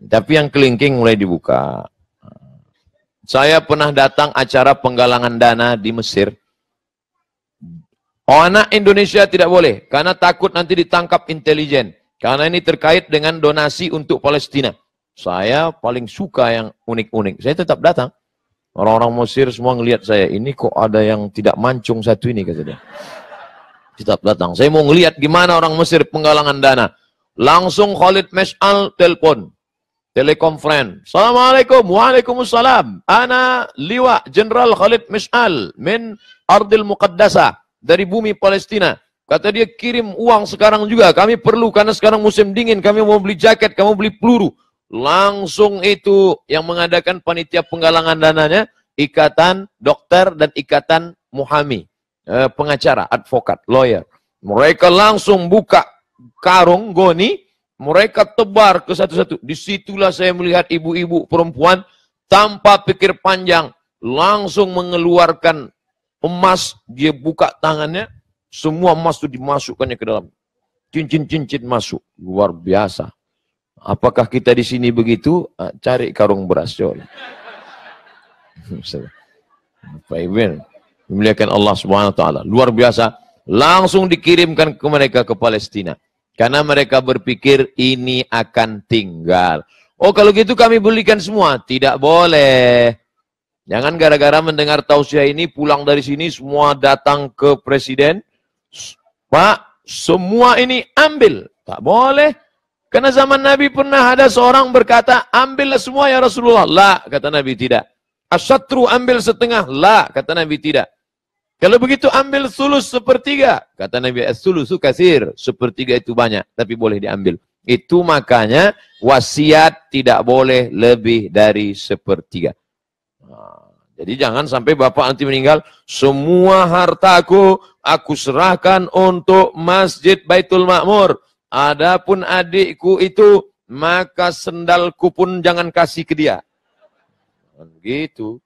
[SPEAKER 2] Tapi yang kelingking mulai dibuka. Saya pernah datang acara penggalangan dana di Mesir. Anak Indonesia tidak boleh, karena takut nanti ditangkap intelijen. Karena ini terkait dengan donasi untuk Palestina. Saya paling suka yang unik-unik. Saya tetap datang. Orang-orang Mesir semua ngelihat saya. Ini kok ada yang tidak mancung satu ini, kata dia. Tetap datang. Saya mau ngelihat gimana orang Mesir penggalangan dana. Langsung Khalid Mash'al telepon. Telekonferensi. Assalamualaikum. Waalaikumsalam. Ana Liwa Jenderal Khalid Mash'al min Ardil Muqaddasah. Dari bumi Palestina. Kata dia, kirim uang sekarang juga. Kami perlu karena sekarang musim dingin. Kami mau beli jaket, kamu beli peluru. Langsung itu yang mengadakan panitia penggalangan dananya, ikatan dokter dan ikatan muhami. Pengacara, advokat, lawyer. Mereka langsung buka karung goni. Mereka tebar ke satu-satu. Disitulah saya melihat ibu-ibu perempuan tanpa pikir panjang. Langsung mengeluarkan emas, dia buka tangannya, semua emas itu dimasukkannya ke dalam. Cincin-cincin masuk. Luar biasa. Apakah kita di sini begitu? Cari karung beras. Pak Ibu, memuliakan Allah Subhanahu wa taala. Luar biasa. Langsung dikirimkan ke mereka ke Palestina. Karena mereka berpikir ini akan tinggal. Oh, kalau gitu kami belikan semua. Tidak boleh. Jangan gara-gara mendengar tausiah ini pulang dari sini semua datang ke presiden. Pak, semua ini ambil. Tak boleh. Karena zaman Nabi pernah ada seorang berkata, ambillah semua ya Rasulullah. La, kata Nabi, tidak. Asyatru, ambil setengah. La, kata Nabi, tidak. Kalau begitu ambil sulus sepertiga. Kata Nabi, as-sulusu katsir. Sepertiga itu banyak, tapi boleh diambil. Itu makanya wasiat tidak boleh lebih dari sepertiga. Jadi jangan sampai bapak nanti meninggal, semua hartaku aku serahkan untuk Masjid Baitul Ma'mur. Adapun adikku itu, maka sendalku pun jangan kasih ke dia. Gitu.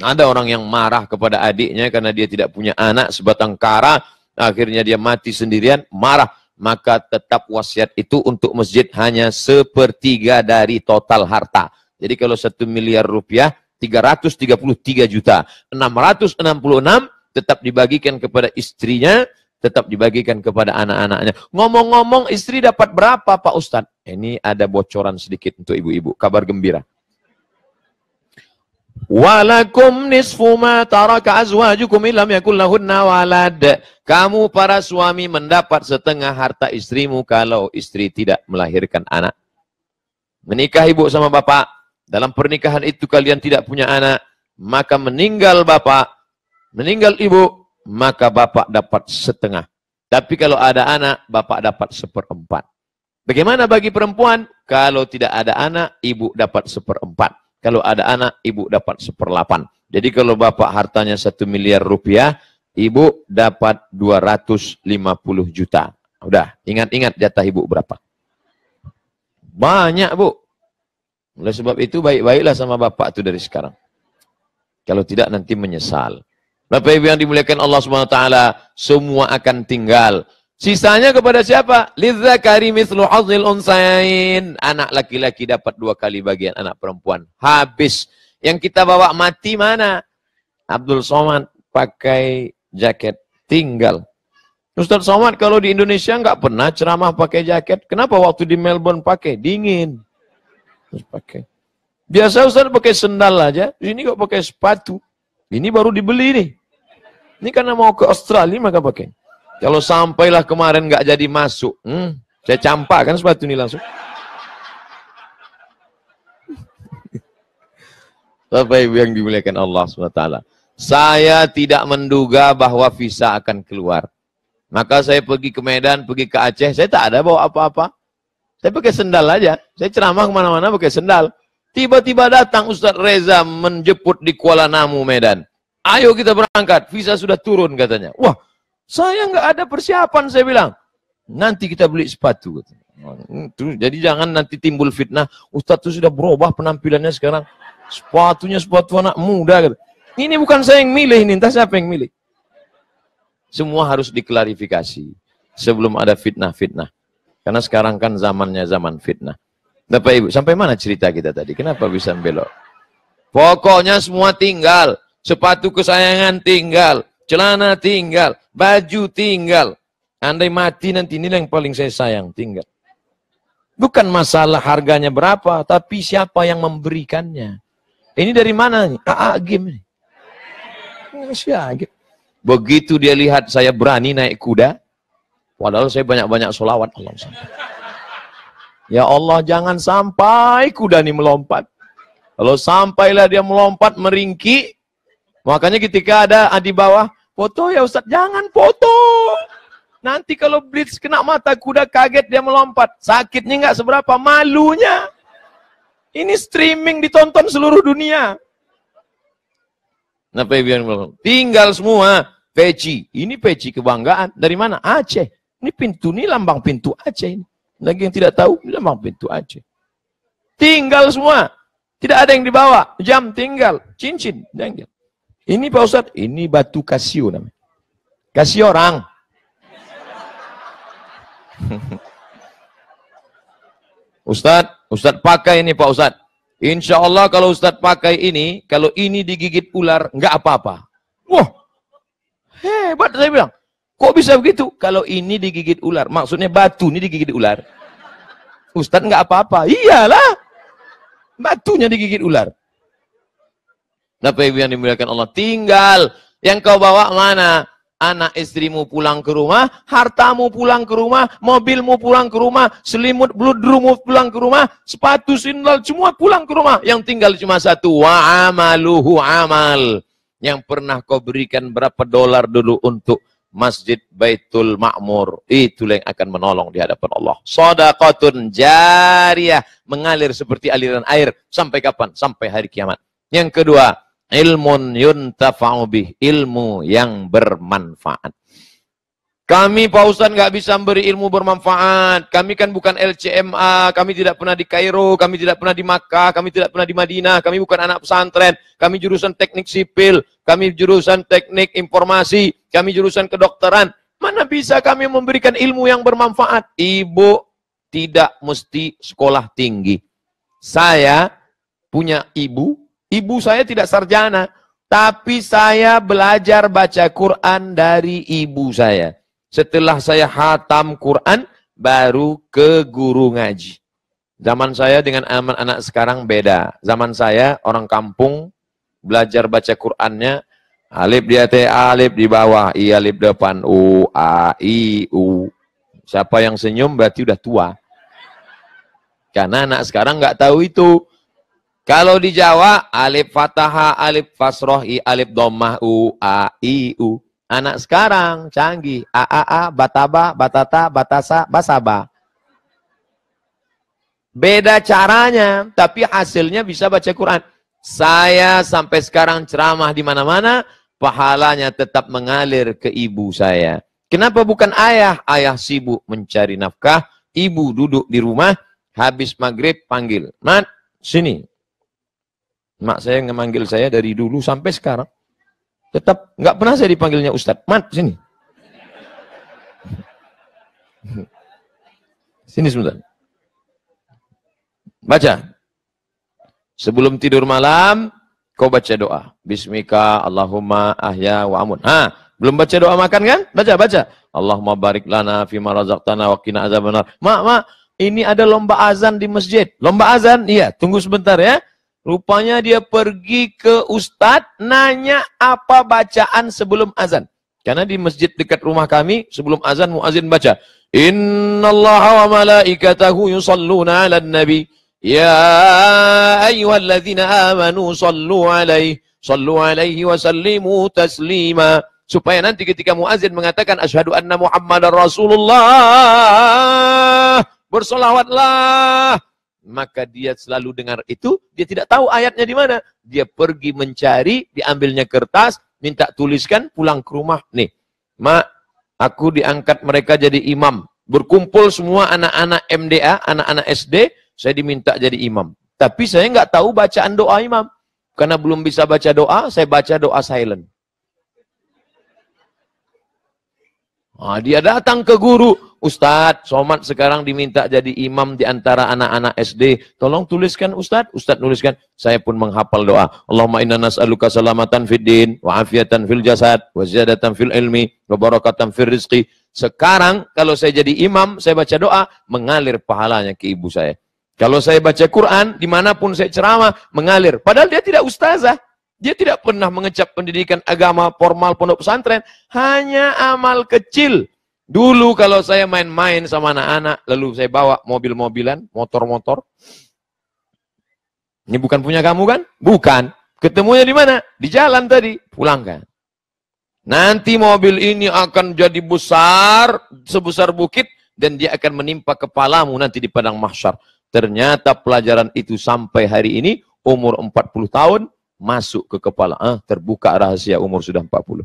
[SPEAKER 2] Ada orang yang marah kepada adiknya karena dia tidak punya anak sebatang kara, akhirnya dia mati sendirian, marah. Maka tetap wasiat itu untuk masjid hanya sepertiga dari total harta. Jadi kalau 1 miliar rupiah, 333 juta. 666 tetap dibagikan kepada istrinya, tetap dibagikan kepada anak-anaknya. Ngomong-ngomong, istri dapat berapa Pak Ustadz? Ini ada bocoran sedikit untuk ibu-ibu, kabar gembira. Walakum nisfu ma taraka azwajukum illam yakul lahunna walad. Kamu para suami mendapat setengah harta istrimu kalau istri tidak melahirkan anak. Menikah ibu sama bapak. Dalam pernikahan itu kalian tidak punya anak, maka meninggal bapak, meninggal ibu, maka bapak dapat setengah. Tapi kalau ada anak, bapak dapat 1/4. Bagaimana bagi perempuan? Kalau tidak ada anak, ibu dapat 1/4. Kalau ada anak, ibu dapat 1/8. Jadi kalau bapak hartanya 1 miliar rupiah, ibu dapat 250 juta. Udah, ingat-ingat jatah ibu berapa. Banyak bu. Oleh sebab itu baik-baiklah sama bapak itu dari sekarang. Kalau tidak nanti menyesal. Bapak Ibu yang dimuliakan Allah Subhanahu wa taala, semua akan tinggal. Sisanya kepada siapa? Lidzakari mithlu hadzil unsayain. Anak laki-laki dapat 2 kali bagian anak perempuan. Habis. Yang kita bawa mati mana? Abdul Somad pakai jaket, tinggal. Ustaz Somad kalau di Indonesia nggak pernah ceramah pakai jaket. Kenapa waktu di Melbourne pakai? Dingin. Terus pakai. Biasa Ustaz pakai sendal aja, ini kok pakai sepatu. Ini baru dibeli nih. Ini karena mau ke Australia maka pakai. Kalau sampailah kemarin nggak jadi masuk, saya campakkan sepatu ini langsung. Bapak Ibu yang dimuliakan Allah SWT. Saya tidak menduga bahwa visa akan keluar. Maka saya pergi ke Medan, pergi ke Aceh, saya tak ada bawa apa-apa. Saya pakai sendal aja. Saya ceramah kemana-mana pakai sendal. Tiba-tiba datang Ustaz Reza menjemput di Kuala Namu, Medan. Ayo kita berangkat. Visa sudah turun katanya. Wah, saya nggak ada persiapan, saya bilang. Nanti kita beli sepatu. Jadi jangan nanti timbul fitnah. Ustaz itu sudah berubah penampilannya sekarang. Sepatunya sepatu anak muda. Ini bukan saya yang milih, ini entah siapa yang milih. Semua harus diklarifikasi sebelum ada fitnah-fitnah. Karena sekarang kan zamannya zaman fitnah. Bapak Ibu, sampai mana cerita kita tadi? Kenapa bisa belok? Pokoknya semua tinggal. Sepatu kesayangan tinggal. Celana tinggal. Baju tinggal. Andai mati nanti ini yang paling saya sayang, tinggal. Bukan masalah harganya berapa, tapi siapa yang memberikannya. Ini dari mana nih? Game nih. Begitu dia lihat saya berani naik kuda, padahal saya banyak-banyak sholawat. Allah sampai. Ya Allah, jangan sampai kuda ini melompat. Kalau sampailah dia melompat, meringki, makanya ketika ada di bawah, foto ya Ustaz, jangan foto. Nanti kalau blitz kena mata kuda kaget dia melompat. Sakitnya nggak seberapa, malunya. Ini streaming ditonton seluruh dunia. Nah, tinggal semua peci. Ini peci kebanggaan. Dari mana? Aceh. Ini pintu, ini lambang pintu Aceh ini. Lagi yang tidak tahu, ini lambang pintu Aceh. Tinggal semua. Tidak ada yang dibawa. Jam tinggal. Cincin. Tinggal. Ini Pak Ustadz, ini batu kasio namanya. Kasih orang. Ustadz pakai ini Pak Ustadz. Insya Allah kalau Ustadz pakai ini, kalau ini digigit ular, nggak apa-apa. Wah, hebat saya bilang. Kok bisa begitu? Kalau ini digigit ular, maksudnya batu ini digigit ular. Ustadz nggak apa-apa. Iyalah, batunya digigit ular. Bapak Ibu yang dimuliakan Allah, tinggal yang kau bawa mana? Anak istrimu pulang ke rumah, hartamu pulang ke rumah, mobilmu pulang ke rumah, selimut bludrumu pulang ke rumah, sepatu sandal semua pulang ke rumah. Yang tinggal cuma satu, wa amaluhu amal. Yang pernah kau berikan berapa dolar dulu untuk Masjid Baitul Ma'mur, itulah yang akan menolong di hadapan Allah. Shadaqatun jariyah, mengalir seperti aliran air. Sampai kapan? Sampai hari kiamat. Yang kedua, ilmun yuntafa'u bih, ilmu yang bermanfaat. Kami Pak Ustadz nggak bisa beri ilmu bermanfaat. Kami kan bukan LCMA, kami tidak pernah di Kairo, kami tidak pernah di Makkah, kami tidak pernah di Madinah, kami bukan anak pesantren, kami jurusan teknik sipil, kami jurusan teknik informasi, kami jurusan kedokteran. Mana bisa kami memberikan ilmu yang bermanfaat? Ibu tidak mesti sekolah tinggi. Saya punya ibu saya tidak sarjana, tapi saya belajar baca Quran dari ibu saya. Setelah saya khatam Quran, baru ke guru ngaji. Zaman saya dengan anak sekarang beda. Zaman saya, orang kampung, belajar baca Qurannya, alif di atas, alif di bawah, i alif depan, u, a, i, u. Siapa yang senyum berarti udah tua. Karena anak sekarang nggak tahu itu. Kalau di Jawa, alif fathah, alif fasroh, i, alif dhammah, u, a, i, u. Anak sekarang canggih, a, bataba, batata, batasa, basaba. Beda caranya, tapi hasilnya bisa baca Quran. Saya sampai sekarang ceramah di mana-mana, pahalanya tetap mengalir ke ibu saya. Kenapa bukan ayah? Ayah sibuk mencari nafkah, ibu duduk di rumah, habis maghrib panggil, Mat, sini. Mak saya ngemanggil saya dari dulu sampai sekarang. Tetap nggak pernah saya dipanggilnya Ustadz. Mat, sini. Sini sebentar. Baca. Sebelum tidur malam, kau baca doa. Bismika Allahumma ahya wa amun. Belum baca doa makan kan? Baca. Allahumma barik lana fima razaqtana wa qina azabannar. Mak, ini ada lomba azan di masjid. Lomba azan? Iya, tunggu sebentar ya. Rupanya dia pergi ke Ustadz, nanya apa bacaan sebelum azan. Karena di masjid dekat rumah kami, sebelum azan, muazin baca, Innallaha wa malaikatahu yusalluna ala nabi, ya ayyuhalladzina amanu sallu alaihi wa sallimu taslima. Supaya nanti ketika muazin mengatakan, asyhadu anna Muhammadar Rasulullah, bersolawatlah. Maka dia selalu dengar itu, dia tidak tahu ayatnya di mana. Dia pergi mencari, diambilnya kertas, minta tuliskan, pulang ke rumah. Nih, Mak, aku diangkat mereka jadi imam. Berkumpul semua anak-anak MDA, anak-anak SD, saya diminta jadi imam. Tapi saya nggak tahu bacaan doa imam. Karena belum bisa baca doa, saya baca doa silent. Dia datang ke guru, Ustadz, Somad sekarang diminta jadi imam di antara anak-anak SD. Tolong tuliskan Ustadz. Ustadz nuliskan. Saya pun menghafal doa. Allahumma inna nas'aluka salamatan fid din, wa afiatan fil jasad, wa ziyadatan fil ilmi, wa barakatan fil rizqi. Sekarang kalau saya jadi imam, saya baca doa, mengalir pahalanya ke ibu saya. Kalau saya baca Quran, dimanapun saya ceramah, mengalir. Padahal dia tidak ustazah. Dia tidak pernah mengecap pendidikan agama formal pondok pesantren. Hanya amal kecil. Dulu kalau saya main-main sama anak-anak, lalu saya bawa mobil-mobilan, motor-motor. Ini bukan punya kamu kan? Bukan. Ketemunya di mana? Di jalan tadi. Pulangkan. Nanti mobil ini akan jadi besar, sebesar bukit, dan dia akan menimpa kepalamu nanti di padang mahsyar. Ternyata pelajaran itu sampai hari ini, umur 40 tahun, masuk ke kepala. Terbuka rahasia umur sudah 40.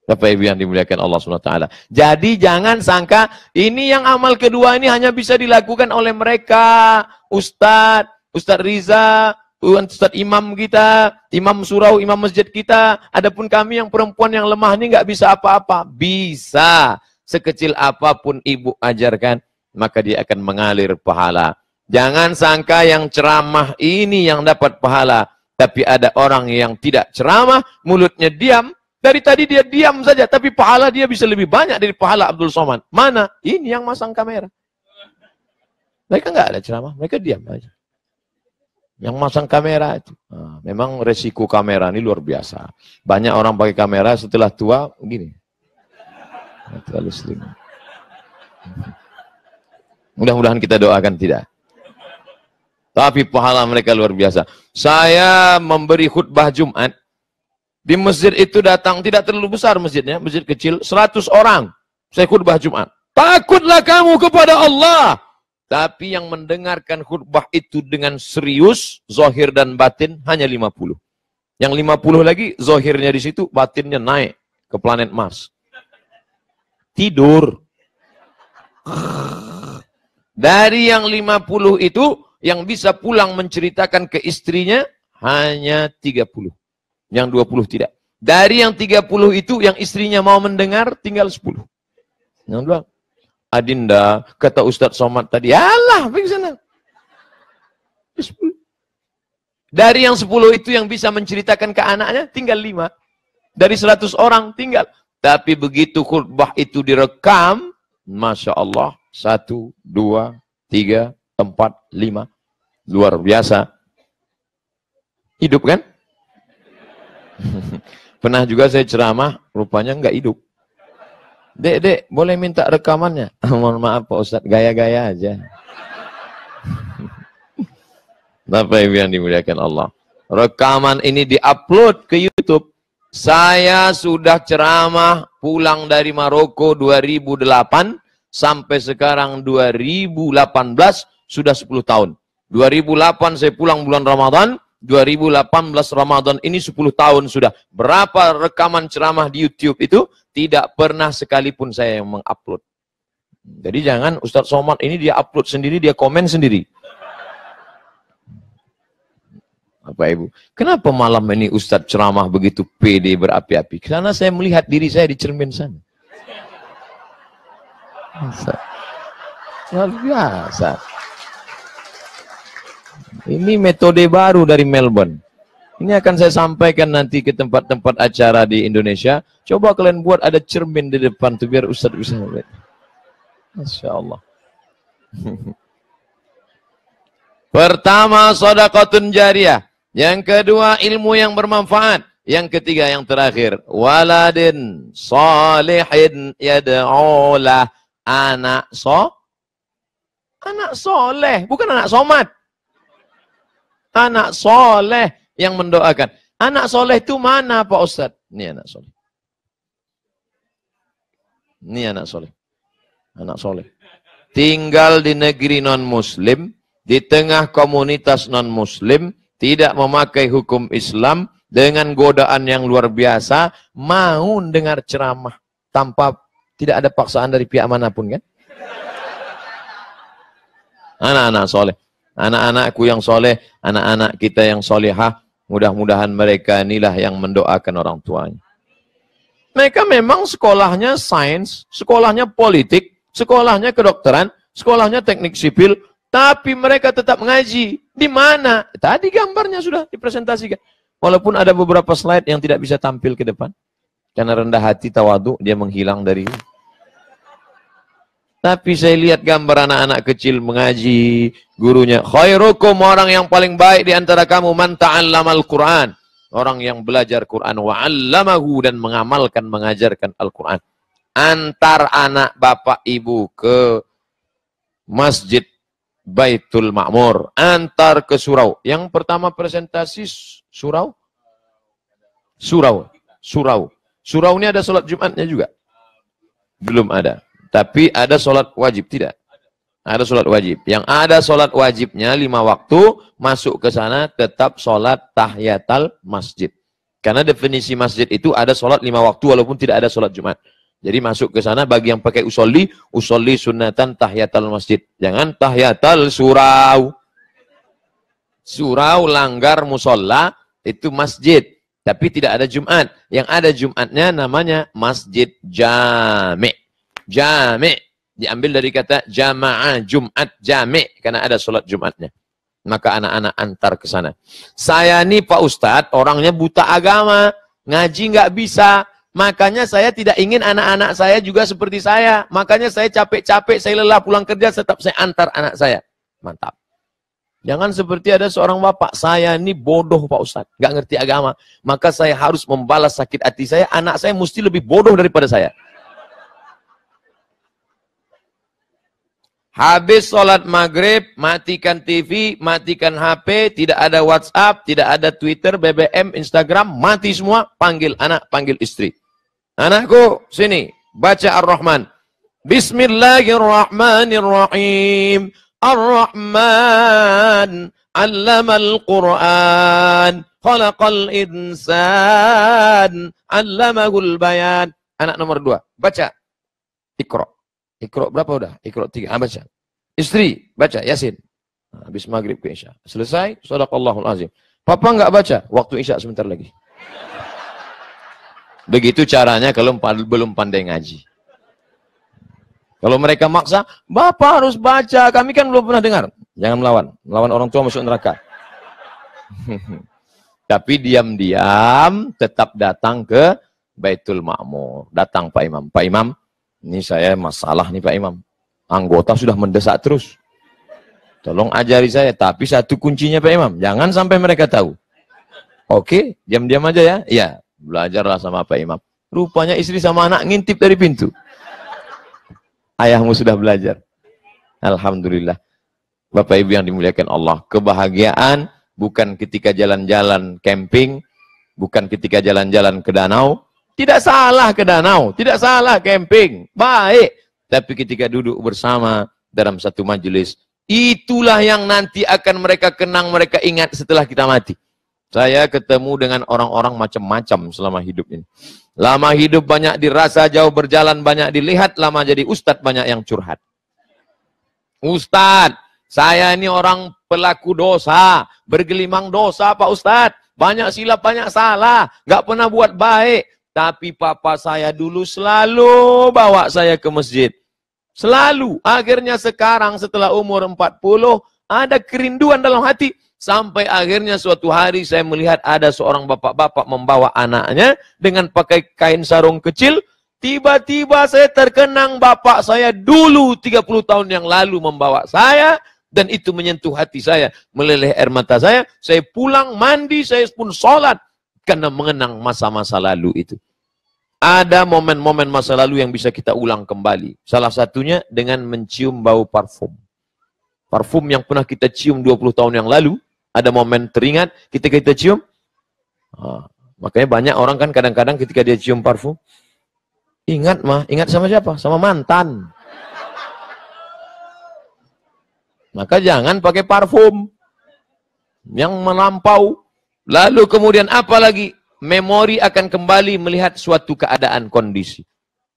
[SPEAKER 2] Bapak Ibu yang dimuliakan Allah SWT. Jadi jangan sangka ini yang amal kedua ini hanya bisa dilakukan oleh mereka. Ustadz Riza, Ustadz imam kita, imam surau, imam masjid kita. Adapun kami yang perempuan yang lemah ini nggak bisa apa-apa. Bisa. Sekecil apapun ibu ajarkan, maka dia akan mengalir pahala. Jangan sangka yang ceramah ini yang dapat pahala. Tapi ada orang yang tidak ceramah, mulutnya diam. Dari tadi dia diam saja, tapi pahala dia bisa lebih banyak dari pahala Abdul Somad. Mana? Ini yang masang kamera. Mereka nggak ada ceramah, mereka diam aja. Yang masang kamera itu. Memang resiko kamera ini luar biasa. Banyak orang pakai kamera setelah tua, begini. Terlalu sering. Mudah-mudahan kita doakan tidak. Tapi pahala mereka luar biasa. Saya memberi khutbah Jumat. Di masjid itu datang, tidak terlalu besar masjidnya, masjid kecil, 100 orang. Saya khutbah Jumat. Takutlah kamu kepada Allah. Tapi yang mendengarkan khutbah itu dengan serius, zahir dan batin, hanya 50. Yang 50 lagi, zahirnya di situ, batinnya naik ke planet Mars. Tidur. Dari yang 50 itu, yang bisa pulang menceritakan ke istrinya, hanya 30. Yang 20 tidak. Dari yang 30 itu, yang istrinya mau mendengar, tinggal 10. Yang bilang, Adinda, kata Ustadz Somad tadi, alah, pergi sana. 10. Dari yang 10 itu yang bisa menceritakan ke anaknya, tinggal 5. Dari 100 orang, tinggal. Tapi begitu khutbah itu direkam, Masya Allah, 1, 2, 3, 4, 5. Luar biasa. Hidup kan? Pernah juga saya ceramah, rupanya nggak hidup. Dek, boleh minta rekamannya? Mohon maaf Pak Ustadz, gaya-gaya aja. Bapak Ibu yang dimuliakan Allah. Rekaman ini diupload ke YouTube. Saya sudah ceramah pulang dari Maroko 2008 sampai sekarang 2018, sudah 10 tahun. 2008 saya pulang bulan Ramadan. 2018 Ramadan ini 10 tahun sudah. Berapa rekaman ceramah di YouTube itu? Tidak pernah sekalipun saya yang mengupload. Jadi jangan Ustadz Somad ini dia upload sendiri, dia komen sendiri. Bapak Ibu, kenapa malam ini Ustadz ceramah begitu pede berapi-api? Karena saya melihat diri saya di cermin sana. Luar biasa. Ini metode baru dari Melbourne. Ini akan saya sampaikan nanti ke tempat-tempat acara di Indonesia. Coba kalian buat ada cermin di depan tuh biar Ustadz bisa lihat. Masya Allah. Pertama, sedekahun jariyah. Yang kedua, ilmu yang bermanfaat. Yang ketiga, yang terakhir, waladin salihin yad'ulah. Anak soleh, bukan anak somat. Anak soleh yang mendoakan. Anak soleh itu mana Pak Ustadz? Ini anak soleh. Ini anak soleh. Anak soleh. Tinggal di negeri non-muslim, di tengah komunitas non-muslim, tidak memakai hukum Islam, dengan godaan yang luar biasa, mau dengar ceramah tanpa tidak ada paksaan dari pihak manapun kan? Anak-anak soleh. Anak-anakku yang soleh, anak-anak kita yang solehah, mudah-mudahan mereka inilah yang mendoakan orang tuanya. Mereka memang sekolahnya sains, sekolahnya politik, sekolahnya kedokteran, sekolahnya teknik sipil, tapi mereka tetap mengaji. Di mana? Tadi gambarnya sudah dipresentasikan. Walaupun ada beberapa slide yang tidak bisa tampil ke depan. Karena rendah hati, tawadu, dia menghilang dari ini. Tapi saya lihat gambar anak-anak kecil mengaji, gurunya, khairukum, orang yang paling baik di antara kamu, man ta'allamal Qur'an. Orang yang belajar Quran, wa'allamahu, dan mengamalkan, mengajarkan Al-Quran. Antar anak bapak ibu ke Masjid Baitul Ma'mur, antar ke surau. Yang pertama presentasi surau. Surau ini ada sholat Jumatnya juga? Belum ada. Tapi ada sholat wajib, tidak? Ada sholat wajib. Yang ada sholat wajibnya 5 waktu, masuk ke sana tetap sholat tahiyatul masjid. Karena definisi masjid itu ada sholat 5 waktu walaupun tidak ada sholat Jumat. Jadi masuk ke sana bagi yang pakai usolli sunnatan tahiyatul masjid. Jangan tahiyatul surau. Surau langgar musolla itu masjid. Tapi tidak ada Jumat. Yang ada Jumatnya namanya masjid jami'. Jami'. Diambil dari kata jamaah, Jumat, jami', karena ada sholat Jumatnya. Maka anak-anak antar ke sana. Saya nih Pak Ustadz, orangnya buta agama, ngaji nggak bisa. Makanya saya tidak ingin anak-anak saya juga seperti saya. Makanya saya capek-capek, saya lelah pulang kerja, tetap saya antar anak saya. Mantap. Jangan seperti ada seorang bapak, saya ini bodoh Pak Ustadz, nggak ngerti agama. Maka saya harus membalas sakit hati saya, anak saya mesti lebih bodoh daripada saya. Habis sholat maghrib, matikan TV, matikan HP, tidak ada WhatsApp, tidak ada Twitter, BBM, Instagram, mati semua, panggil anak, panggil istri. Anakku, sini, baca Ar-Rahman. Bismillahirrahmanirrahim. Ar-Rahman, allamal Qur'an, khalaqal insan, allamahul bayan. Anak nomor 2, baca. Iqra. Iqra berapa udah? Iqra 3. Baca. Istri, baca Yasin. Habis maghrib ke Isya. Selesai, shadaqallahul azim. Papa enggak baca, waktu Isya sebentar lagi. Begitu caranya kalau belum pandai ngaji. Kalau mereka maksa, Bapak harus baca, kami kan belum pernah dengar. Jangan melawan. Melawan orang tua masuk neraka. Tapi diam-diam tetap datang ke Baitul Ma'mur. Datang Pak Imam. Pak Imam, ini saya masalah nih Pak Imam. Anggota sudah mendesak terus. Tolong ajari saya. Tapi satu kuncinya Pak Imam. Jangan sampai mereka tahu. Oke, diam-diam aja ya. Iya, belajarlah sama Pak Imam. Rupanya istri sama anak ngintip dari pintu. Ayahmu sudah belajar. Alhamdulillah. Bapak Ibu yang dimuliakan Allah. Kebahagiaan bukan ketika jalan-jalan camping. Bukan ketika jalan-jalan ke danau. Tidak salah ke danau, tidak salah camping, baik. Tapi ketika duduk bersama dalam satu majelis, itulah yang nanti akan mereka kenang, mereka ingat setelah kita mati. Saya ketemu dengan orang-orang macam-macam selama hidup ini. Lama hidup banyak dirasa, jauh berjalan banyak dilihat, lama jadi ustadz banyak yang curhat. Ustadz, saya ini orang pelaku dosa, bergelimang dosa Pak Ustadz. Banyak silap, banyak salah, nggak pernah buat baik. Tapi papa saya dulu selalu bawa saya ke masjid. Selalu. Akhirnya sekarang setelah umur 40, ada kerinduan dalam hati. Sampai akhirnya suatu hari saya melihat ada seorang bapak-bapak membawa anaknya dengan pakai kain sarung kecil. Tiba-tiba saya terkenang bapak saya dulu 30 tahun yang lalu membawa saya. Dan itu menyentuh hati saya. Meleleh air mata saya. Saya pulang mandi, saya pun sholat. Karena mengenang masa-masa lalu itu. Ada momen-momen masa lalu yang bisa kita ulang kembali. Salah satunya dengan mencium bau parfum. Parfum yang pernah kita cium 20 tahun yang lalu. Ada momen teringat ketika kita cium. Makanya banyak orang kan kadang-kadang ketika dia cium parfum. Ingat mah, ingat sama siapa? Sama mantan. Maka jangan pakai parfum yang melampau. Lalu kemudian apa lagi? Memori akan kembali melihat suatu keadaan kondisi.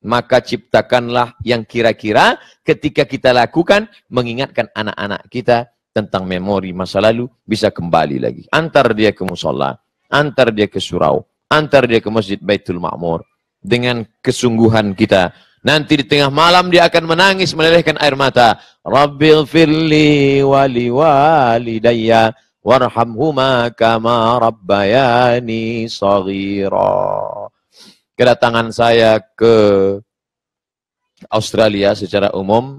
[SPEAKER 2] Maka ciptakanlah yang kira-kira ketika kita lakukan, mengingatkan anak-anak kita tentang memori masa lalu, bisa kembali lagi. Antar dia ke musola, antar dia ke surau, antar dia ke Masjid Baitul Ma'mur. dengan kesungguhan kita. Nanti di tengah malam dia akan menangis melelehkan air mata. Rabbil firli wali walidayya warhamhuma kama rabbayani shaghira. Kedatangan saya ke Australia secara umum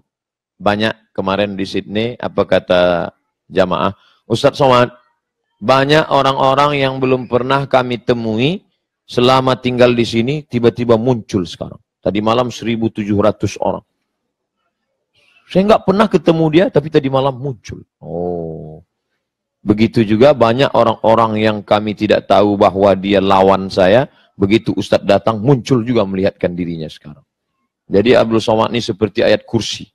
[SPEAKER 2] banyak kemarin di Sydney, apa kata jamaah, Ustadz Somad, banyak orang-orang yang belum pernah kami temui selama tinggal di sini tiba-tiba muncul sekarang. Tadi malam 1.700 orang. Saya nggak pernah ketemu dia, tapi tadi malam muncul. Oh, begitu juga banyak orang-orang yang kami tidak tahu bahwa dia lawan saya. Begitu Ustadz datang, muncul juga melihatkan dirinya sekarang. Jadi Abdul Somad ini seperti ayat kursi.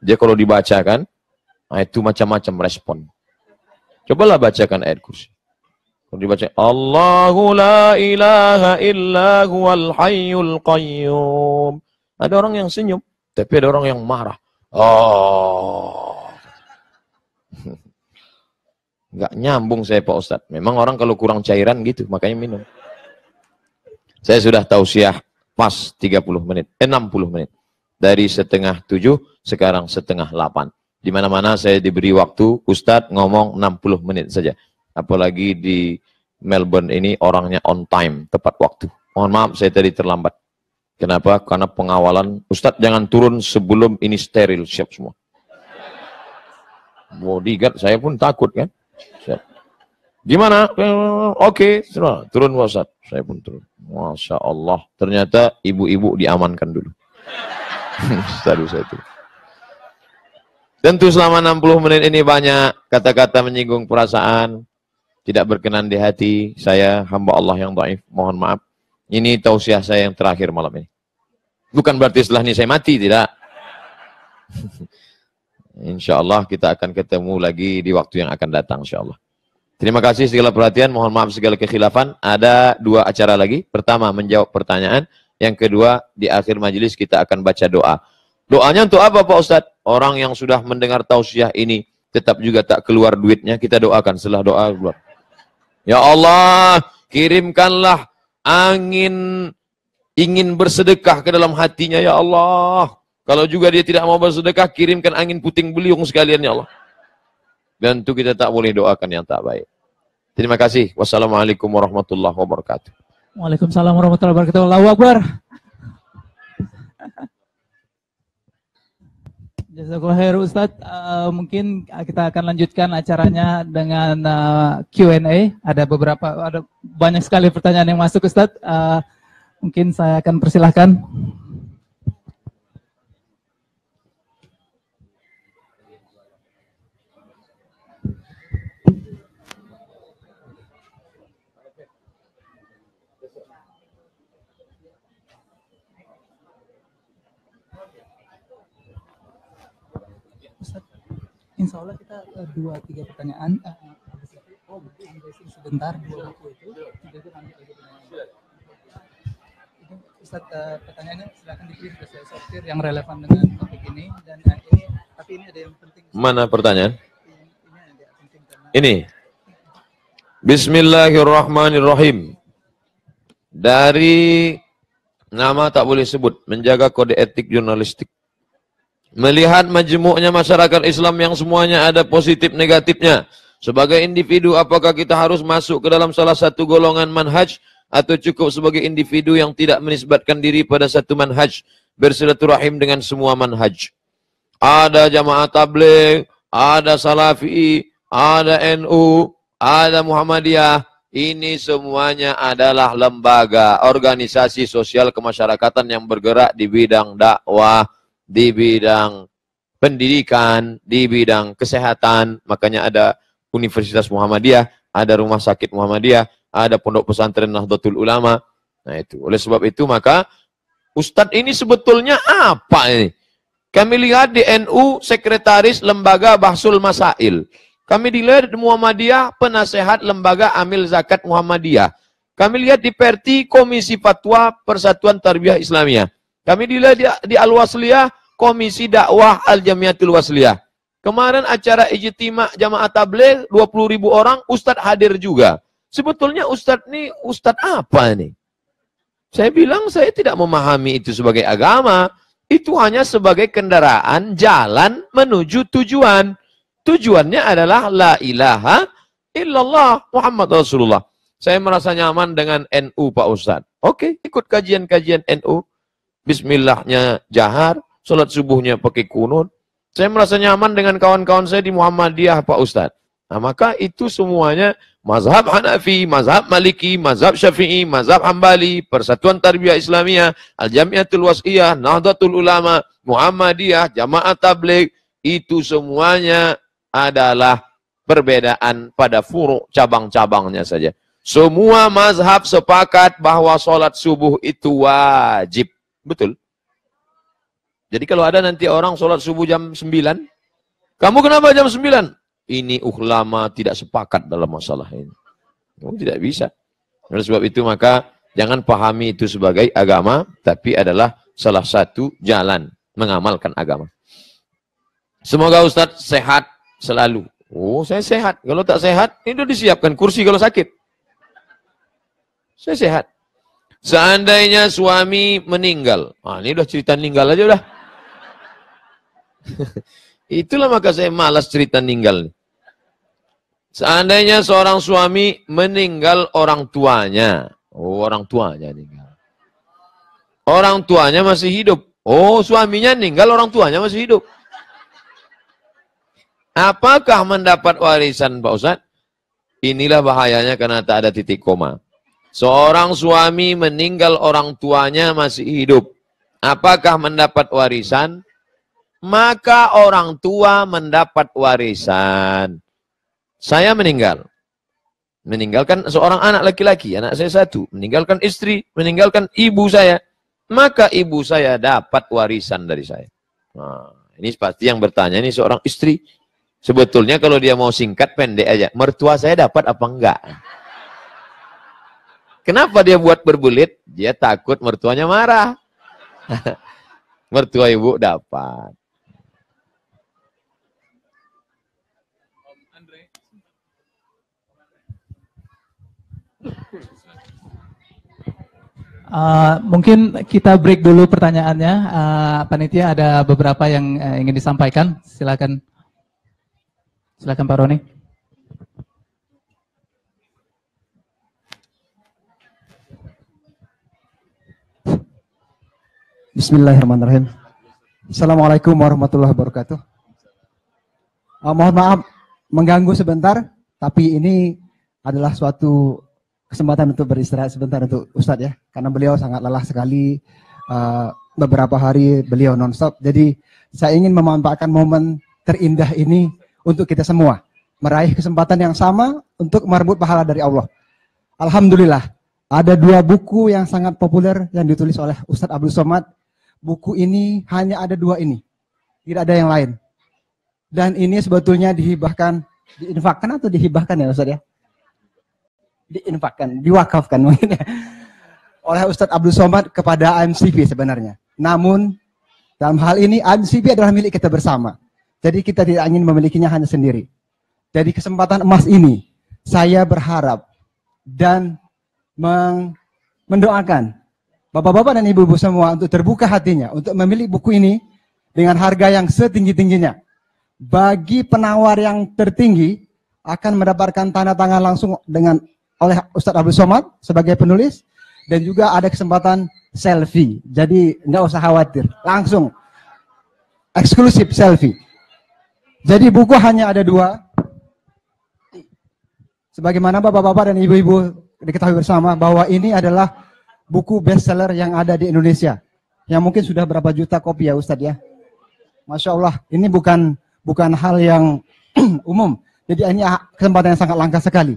[SPEAKER 2] Dia kalau dibacakan, nah itu macam-macam respon. Cobalah bacakan ayat kursi. Kalau dibaca, Allahu la ilaha illa huwal hayyul qayyum. Ada orang yang senyum, tapi ada orang yang marah. Oh. Nggak nyambung saya Pak Ustadz. Memang orang kalau kurang cairan gitu, makanya minum. Saya sudah tausiah pas 60 menit. Dari 6:30, sekarang 7:30. Di mana-mana saya diberi waktu, Ustadz ngomong 60 menit saja. Apalagi di Melbourne ini orangnya on time, tepat waktu. Mohon maaf saya tadi terlambat. Kenapa? Karena pengawalan, Ustadz jangan turun sebelum ini steril, siap semua. Bodyguard saya pun takut kan. Siap. Gimana? Oke, turun Ustadz. Saya pun turun. Masya Allah. Ternyata ibu-ibu diamankan dulu. Tadi saya turun. Tentu selama 60 menit ini banyak kata-kata menyinggung perasaan, tidak berkenan di hati. Saya hamba Allah yang dhaif, mohon maaf. Ini tausiah saya yang terakhir malam ini. Bukan berarti setelah ini saya mati, tidak. Insya Allah kita akan ketemu lagi di waktu yang akan datang, insya Allah. Terima kasih segala perhatian, mohon maaf segala kekhilafan. Ada 2 acara lagi. Pertama menjawab pertanyaan, yang kedua di akhir majelis kita akan baca doa. Doanya untuk apa Pak Ustadz? Orang yang sudah mendengar tausiah ini tetap juga tak keluar duitnya, kita doakan setelah doa keluar. Ya Allah, kirimkanlah angin ingin bersedekah ke dalam hatinya ya Allah. Kalau juga dia tidak mau bersedekah, kirimkan angin puting beliung sekalian ya Allah. Dan itu kita tak boleh doakan yang tak baik. Terima kasih. Wassalamualaikum warahmatullahi wabarakatuh.
[SPEAKER 3] Waalaikumsalam warahmatullahi wabarakatuh. Allahu Akbar. Jazakallah khair Ustadz. Mungkin kita akan lanjutkan acaranya dengan Q&A. Ada banyak sekali pertanyaan yang masuk Ustadz. Mungkin saya akan persilahkan. Insya Allah kita 2-3 pertanyaan. Sebentar 2 buku itu. Ustaz, pertanyaannya silakan dipilih, saya sortir yang relevan dengan topik ini. Dan tapi ini ada yang penting.
[SPEAKER 2] Mana pertanyaan? Ini. Bismillahirrahmanirrahim. Dari nama tak boleh sebut, menjaga kode etik jurnalistik. Melihat majmuknya masyarakat Islam yang semuanya ada positif negatifnya. Sebagai individu, apakah kita harus masuk ke dalam salah satu golongan manhaj atau cukup sebagai individu yang tidak menisbatkan diri pada satu manhaj, bersilaturahim dengan semua manhaj? Ada jamaah tabligh, ada salafi, ada NU, ada Muhammadiyah. Ini semuanya adalah lembaga, organisasi sosial kemasyarakatan yang bergerak di bidang dakwah, di bidang pendidikan, di bidang kesehatan. Makanya ada Universitas Muhammadiyah, ada Rumah Sakit Muhammadiyah, ada Pondok Pesantren Nahdlatul Ulama. Nah itu, oleh sebab itu maka Ustadz ini sebetulnya apa ini? Kami lihat di NU Sekretaris Lembaga Bahsul Masail. Kami dilihat di Muhammadiyah Penasehat Lembaga Amil Zakat Muhammadiyah. Kami lihat di Perti Komisi Fatwa Persatuan Tarbiyah Islamiyah. Kami dilihat di Al-Wasliyah Komisi Dakwah Al-Jamiatul Wasliyah. Kemarin acara ijtima jamaah tabligh 20.000 orang, Ustadz hadir juga. Sebetulnya Ustadz ini Ustadz apa nih? Saya bilang saya tidak memahami itu sebagai agama. Itu hanya sebagai kendaraan jalan menuju tujuan. Tujuannya adalah la ilaha illallah Muhammad Rasulullah. Saya merasa nyaman dengan NU Pak Ustadz. Oke, ikut kajian-kajian NU. Bismillahnya jahar, sholat subuhnya pakai kunut. Saya merasa nyaman dengan kawan-kawan saya di Muhammadiyah Pak Ustadz. Nah, maka itu semuanya mazhab Hanafi, mazhab Maliki, mazhab Syafi'i, mazhab Hambali, Persatuan Tarbiyah Islamiyah, Al-Jamiatul Wasiyah, Nahdlatul Ulama, Muhammadiyah, Jamaah Tabligh, itu semuanya adalah perbedaan pada furu' cabang-cabangnya saja. Semua mazhab sepakat bahwa sholat subuh itu wajib. Betul. Jadi kalau ada nanti orang sholat subuh jam 9, kamu kenapa jam 9? Ini ulama tidak sepakat dalam masalah ini. Oh, tidak bisa. Oleh sebab itu maka jangan pahami itu sebagai agama, tapi adalah salah satu jalan mengamalkan agama. Semoga Ustadz sehat selalu. Oh, saya sehat. Kalau tak sehat, itu disiapkan kursi kalau sakit. Saya sehat. Seandainya suami meninggal. Ah, ini udah cerita meninggal aja udah. Itulah maka saya malas cerita meninggal. Seandainya seorang suami meninggal orang tuanya. Oh, orang tuanya meninggal. Orang tuanya masih hidup. Oh, suaminya meninggal, orang tuanya masih hidup. Apakah mendapat warisan Pak Ustadz? Inilah bahayanya karena tak ada titik koma. Seorang suami meninggal, orang tuanya masih hidup. Apakah mendapat warisan? Maka orang tua mendapat warisan. Saya meninggal. Meninggalkan seorang anak laki-laki, anak saya satu. Meninggalkan istri, meninggalkan ibu saya. Maka ibu saya dapat warisan dari saya. Nah, ini pasti yang bertanya ini seorang istri. Sebetulnya kalau dia mau singkat pendek aja. Mertua saya dapat apa enggak? Kenapa dia buat berbelit? Dia takut mertuanya marah. Mertua ibu dapat.
[SPEAKER 3] Mungkin kita break dulu pertanyaannya. Panitia ada beberapa yang ingin disampaikan. Silakan. Silakan Pak Roni.
[SPEAKER 4] Bismillahirrahmanirrahim. Assalamualaikum warahmatullahi wabarakatuh. Mohon maaf mengganggu sebentar, tapi ini adalah suatu kesempatan untuk beristirahat sebentar untuk Ustadz ya, karena beliau sangat lelah sekali, beberapa hari beliau nonstop. Jadi saya ingin memanfaatkan momen terindah ini untuk kita semua meraih kesempatan yang sama untuk merebut pahala dari Allah. Alhamdulillah, ada dua buku yang sangat populer yang ditulis oleh Ustadz Abdul Somad. Buku ini hanya ada dua ini, tidak ada yang lain. Dan ini sebetulnya diinfakkan atau dihibahkan ya Ustadz ya? Diinfakkan, diwakafkan mungkin ya, oleh Ustadz Abdul Somad kepada AMCV sebenarnya. Namun dalam hal ini AMCV adalah milik kita bersama. Jadi kita tidak ingin memilikinya hanya sendiri. Jadi kesempatan emas ini saya berharap dan mendoakan bapak-bapak dan ibu-ibu semua untuk terbuka hatinya untuk memilih buku ini dengan harga yang setinggi-tingginya. Bagi penawar yang tertinggi akan mendapatkan tanda tangan langsung oleh Ustadz Abdul Somad sebagai penulis, dan juga ada kesempatan selfie. Jadi nggak usah khawatir, langsung eksklusif selfie. Jadi buku hanya ada dua. Sebagaimana bapak-bapak dan ibu-ibu diketahui bersama bahwa ini adalah buku bestseller yang ada di Indonesia, yang mungkin sudah berapa juta kopi ya Ustadz ya. Masya Allah, ini bukan hal yang umum. Jadi ini kesempatan yang sangat langka sekali.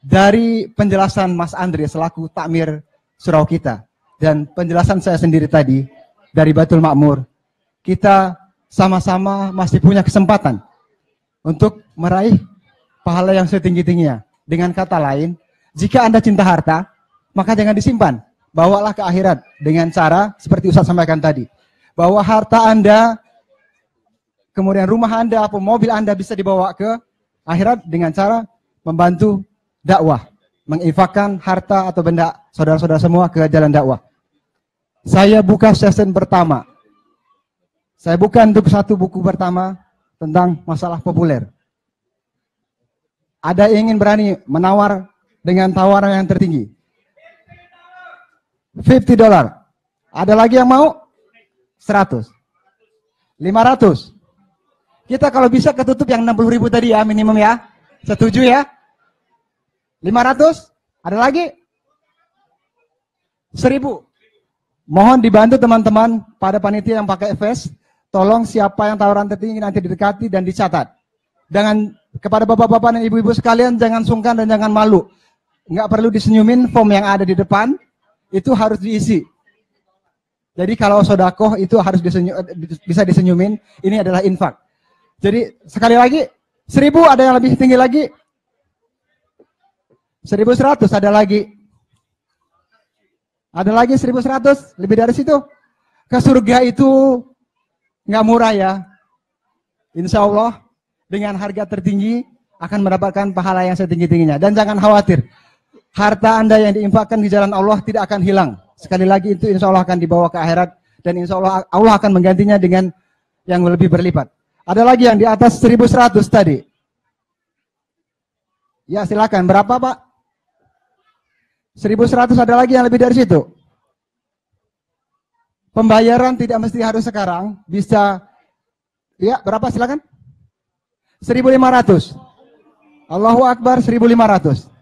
[SPEAKER 4] Dari penjelasan Mas Andre selaku takmir surau kita, dan penjelasan saya sendiri tadi dari Baitul Makmur, kita sama-sama masih punya kesempatan untuk meraih pahala yang setinggi-tingginya. Dengan kata lain, jika Anda cinta harta, maka jangan disimpan, bawalah ke akhirat dengan cara seperti Ustaz sampaikan tadi, bahwa harta Anda, kemudian rumah Anda, mobil Anda bisa dibawa ke akhirat dengan cara membantu dakwah, menginfakkan harta atau benda saudara-saudara semua ke jalan dakwah. Saya buka session pertama. Saya buka untuk satu buku pertama tentang masalah populer. Ada yang ingin berani menawar dengan tawaran yang tertinggi. $50. Ada lagi yang mau? 100. 500. Kita kalau bisa ketutup yang 60.000 tadi ya, minimum ya. Setuju ya? 500? Ada lagi? 1.000. Mohon dibantu teman-teman pada panitia yang pakai face, tolong siapa yang tawaran tertinggi nanti didekati dan dicatat. Jangan, kepada bapak-bapak dan ibu-ibu sekalian, jangan sungkan dan jangan malu. Nggak perlu disenyumin, form yang ada di depan, itu harus diisi. Jadi kalau sodakoh itu harus bisa disenyumin, ini adalah infak. Jadi sekali lagi, 1.000 ada yang lebih tinggi lagi, 1.100 ada lagi. Ada lagi 1.100, lebih dari situ. Ke surga itu nggak murah ya. Insya Allah dengan harga tertinggi akan mendapatkan pahala yang setinggi-tingginya. Dan jangan khawatir, harta Anda yang diinfakkan di jalan Allah tidak akan hilang. Sekali lagi itu insya Allah akan dibawa ke akhirat. Dan insya Allah Allah akan menggantinya dengan yang lebih berlipat. Ada lagi yang di atas 1.100 tadi. Ya silakan, berapa Pak? 1.100 ada lagi yang lebih dari situ. Pembayaran tidak mesti harus sekarang, bisa ya berapa silakan? 1.500. Allahu Akbar, 1.500.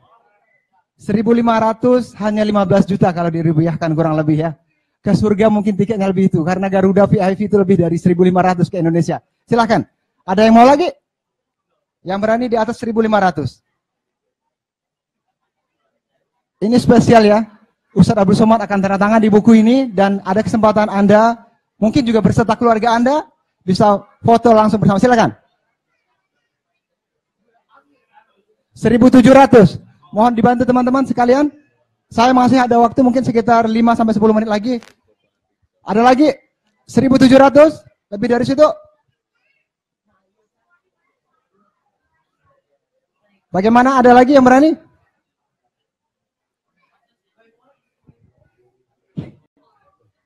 [SPEAKER 4] 1.500 hanya 15 juta kalau dirupiahkan kurang lebih ya. Ke surga mungkin tiketnya lebih itu karena Garuda VIP itu lebih dari 1.500 ke Indonesia. Silakan. Ada yang mau lagi? Yang berani di atas 1.500. Ini spesial ya, Ustadz Abdul Somad akan tanda tangan di buku ini dan ada kesempatan Anda, mungkin juga berserta keluarga Anda, bisa foto langsung bersama, silakan. 1.700, mohon dibantu teman-teman sekalian, saya masih ada waktu mungkin sekitar 5-10 menit lagi. Ada lagi, 1.700, lebih dari situ. Bagaimana, ada lagi yang berani?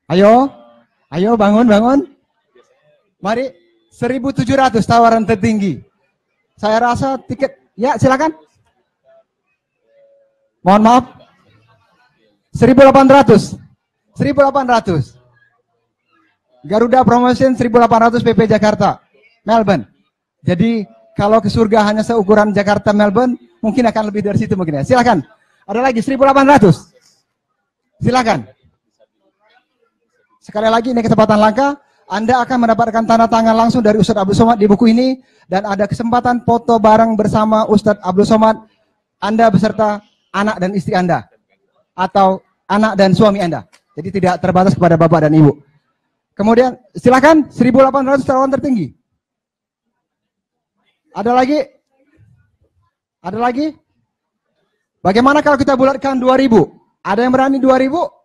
[SPEAKER 4] Ayo, ayo bangun. Mari, 1.700 tawaran tertinggi. Saya rasa tiket, ya silakan. Mohon maaf. 1.800. 1.800. Garuda Promotion 1.800 PP Jakarta, Melbourne. Jadi kalau ke surga hanya seukuran Jakarta Melbourne, mungkin akan lebih dari situ mungkin ya. Silakan. Ada lagi 1.800. Silakan. Sekali lagi ini kesempatan langka, Anda akan mendapatkan tanda tangan langsung dari Ustadz Abdul Somad di buku ini dan ada kesempatan foto bareng bersama Ustadz Abdul Somad, Anda beserta anak dan istri Anda atau anak dan suami Anda. Jadi tidak terbatas kepada bapak dan ibu. Kemudian silakan 1.800 tawaran tertinggi. Ada lagi? Ada lagi? Bagaimana kalau kita bulatkan 2.000? Ada yang berani 2.000?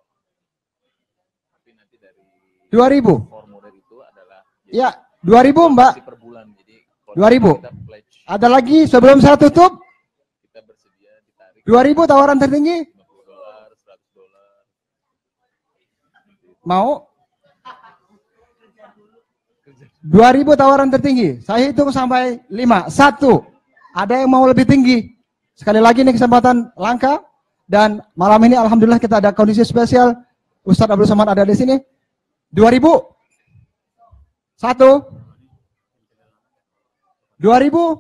[SPEAKER 4] 2.000. Ya, 2.000 Mbak. 2.000. Ada lagi sebelum saya tutup? 2.000 tawaran tertinggi? Mau? 2.000 tawaran tertinggi. Saya hitung sampai 5. 1. Ada yang mau lebih tinggi? Sekali lagi ini kesempatan langka dan malam ini alhamdulillah kita ada kondisi spesial. Ustadz Abdul Somad ada di sini. 2.000. 1. 2.000.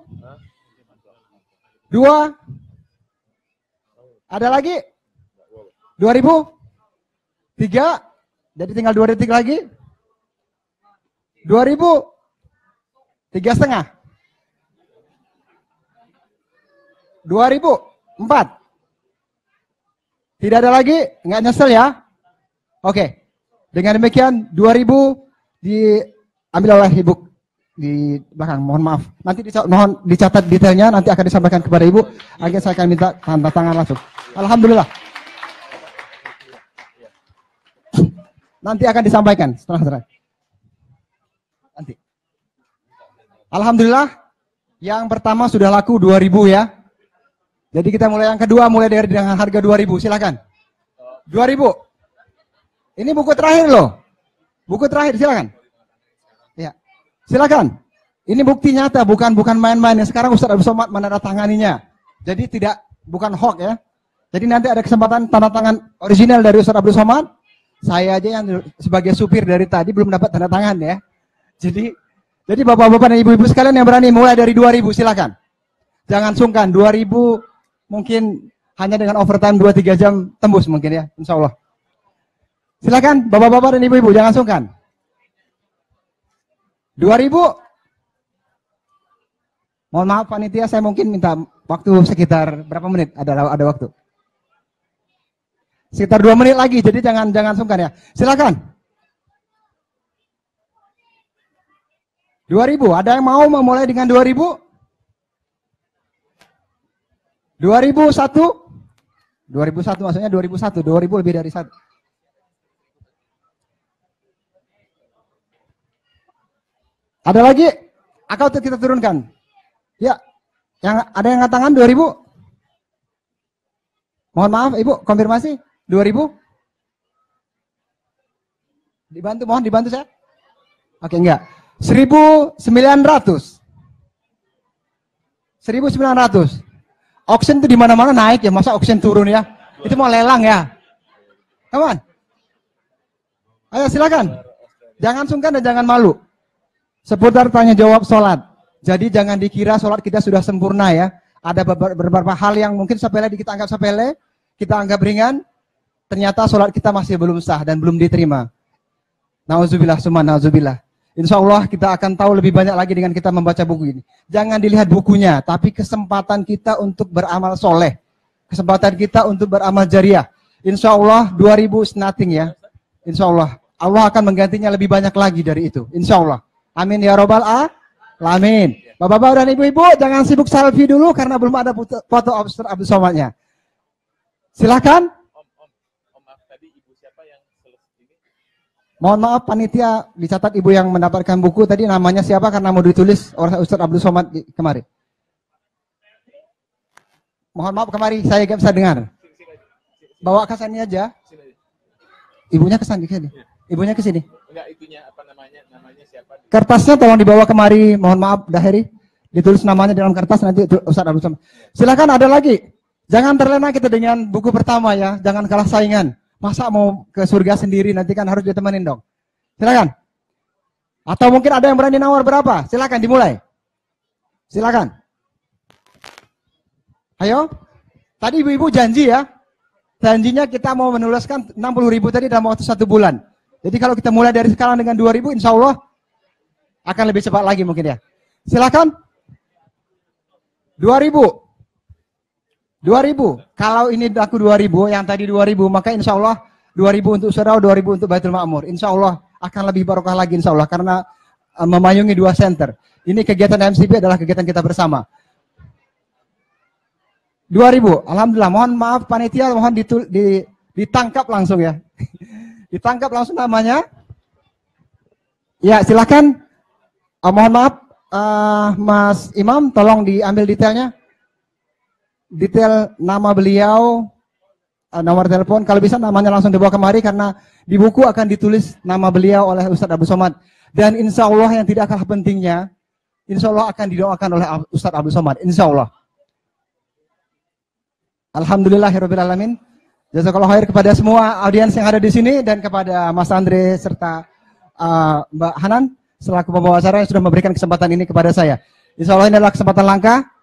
[SPEAKER 4] 2. Ada lagi? 2.000. 3. Jadi tinggal 2 detik lagi. 2.000. 3,5. 2.000. 4. Tidak ada lagi? Nggak nyesel ya? Oke. Dengan demikian 2.000 diambil oleh ibu di belakang. Mohon maaf. Nanti mohon dicatat detailnya. Nanti akan disampaikan kepada ibu. Akhirnya saya akan minta tanda tangan langsung. Alhamdulillah. Nanti akan disampaikan setelah. Nanti. Alhamdulillah. Yang pertama sudah laku 2.000 ya. Jadi kita mulai yang kedua, mulai dari dengan harga 2.000, silakan. 2.000. Ini buku terakhir loh. Buku terakhir, silakan. Ya. Silakan. Ini bukti nyata, bukan main-main. Sekarang Ustaz Abdul Somad menandatanganinya. Jadi bukan hoax ya. Jadi nanti ada kesempatan tanda tangan original dari Ustaz Abdul Somad. Saya aja yang sebagai supir dari tadi belum dapat tanda tangan ya. Jadi bapak-bapak dan ibu-ibu sekalian yang berani mulai dari 2.000 silakan. Jangan sungkan, 2.000 mungkin hanya dengan overtime 2-3 jam tembus mungkin ya, insya Allah. Silakan bapak-bapak dan ibu-ibu, jangan sungkan. 2.000. Mohon maaf panitia, saya mungkin minta waktu sekitar berapa menit, ada waktu. Sekitar 2 menit lagi, jadi jangan sungkan ya. Silakan. 2.000, ada yang mau memulai dengan 2.000? 2001? 2001 maksudnya 2001, 2000 lebih dari 1. Ada lagi? Atau kita turunkan? Ya, ada yang ngatakan 2000? Mohon maaf Ibu, konfirmasi 2000? Mohon dibantu saya? Oke, enggak. 1900. 1900. Auction itu di mana-mana naik ya, masa auction turun ya? Itu mau lelang ya? Come on. Ayo silakan. Jangan sungkan dan jangan malu. Seputar tanya jawab sholat. Jadi jangan dikira sholat kita sudah sempurna ya. Ada beberapa hal yang mungkin sepele kita anggap sepele, kita anggap ringan, ternyata sholat kita masih belum sah dan belum diterima. Nauzubillah summa nauzubillah. Insya Allah kita akan tahu lebih banyak lagi dengan kita membaca buku ini. Jangan dilihat bukunya, tapi kesempatan kita untuk beramal soleh. Kesempatan kita untuk beramal jariah. Insya Allah 2000 is nothing ya. Insya Allah. Allah akan menggantinya lebih banyak lagi dari itu. Insya Allah. Amin ya robbal alamin. Bapak-bapak dan ibu-ibu jangan sibuk selfie dulu karena belum ada foto Ustaz Abdul Somadnya. Silakan. Mohon maaf panitia, dicatat ibu yang mendapatkan buku tadi namanya siapa karena mau ditulis oleh Ustaz Abdul Somad kemarin. Mohon maaf kemari, saya gak bisa dengar. Bawa ke sini aja. Ibunya ke sini. Ibunya ke sini.
[SPEAKER 5] Enggak, itunya apa namanya siapa?
[SPEAKER 4] Kertasnya tolong dibawa kemari. Mohon maaf Dahiri. Ditulis namanya dalam kertas nanti Ustaz Abdul Somad. Silakan ada lagi. Jangan terlena kita dengan buku pertama ya, jangan kalah saingan. Masa mau ke surga sendiri, nanti kan harus ditemenin dong. Silakan. Atau mungkin ada yang berani nawar berapa? Silakan dimulai. Silakan. Ayo. Tadi ibu-ibu janji ya. Janjinya kita mau menuliskan 60.000 tadi dalam waktu 1 bulan. Jadi kalau kita mulai dari sekarang dengan 2.000, insya Allah akan lebih cepat lagi mungkin ya. Silakan. 2.000. 2.000. Kalau ini aku 2.000, yang tadi 2.000, maka insya Allah 2.000 untuk surau, 2.000 untuk Baitul Ma'mur. Insya Allah akan lebih barokah lagi insya Allah karena memayungi 2 center. Ini kegiatan MCP adalah kegiatan kita bersama. 2.000. Alhamdulillah. Mohon maaf panitia, mohon ditangkap langsung ya. Ditangkap langsung namanya. Ya silakan. Mohon maaf Mas Imam, tolong diambil detailnya. Detail nama beliau, nomor telepon, kalau bisa namanya langsung dibawa kemari karena di buku akan ditulis nama beliau oleh Ustaz Abdul Somad. Dan insya Allah yang tidak kalah pentingnya, insya Allah akan didoakan oleh Ustaz Abdul Somad, insya Allah. Alhamdulillahirrahmanirrahim. Jazakallah khair kepada semua audiens yang ada di sini dan kepada Mas Andre serta Mbak Hanan selaku pembawa acara yang sudah memberikan kesempatan ini kepada saya. Insya Allah ini adalah kesempatan langka.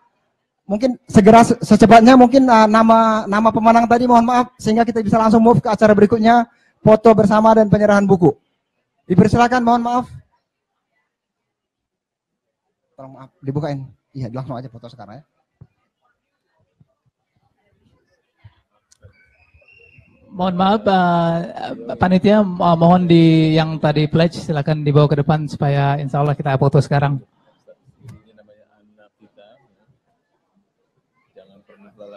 [SPEAKER 4] Mungkin segera secepatnya mungkin nama pemenang tadi mohon maaf sehingga kita bisa langsung move ke acara berikutnya, foto bersama dan penyerahan buku. Dipersilakan, mohon maaf. Tolong maaf, dibukain. Iya, langsung aja foto sekarang ya.
[SPEAKER 3] Mohon maaf panitia, mohon yang tadi pledge silakan dibawa ke depan supaya insya Allah kita foto sekarang.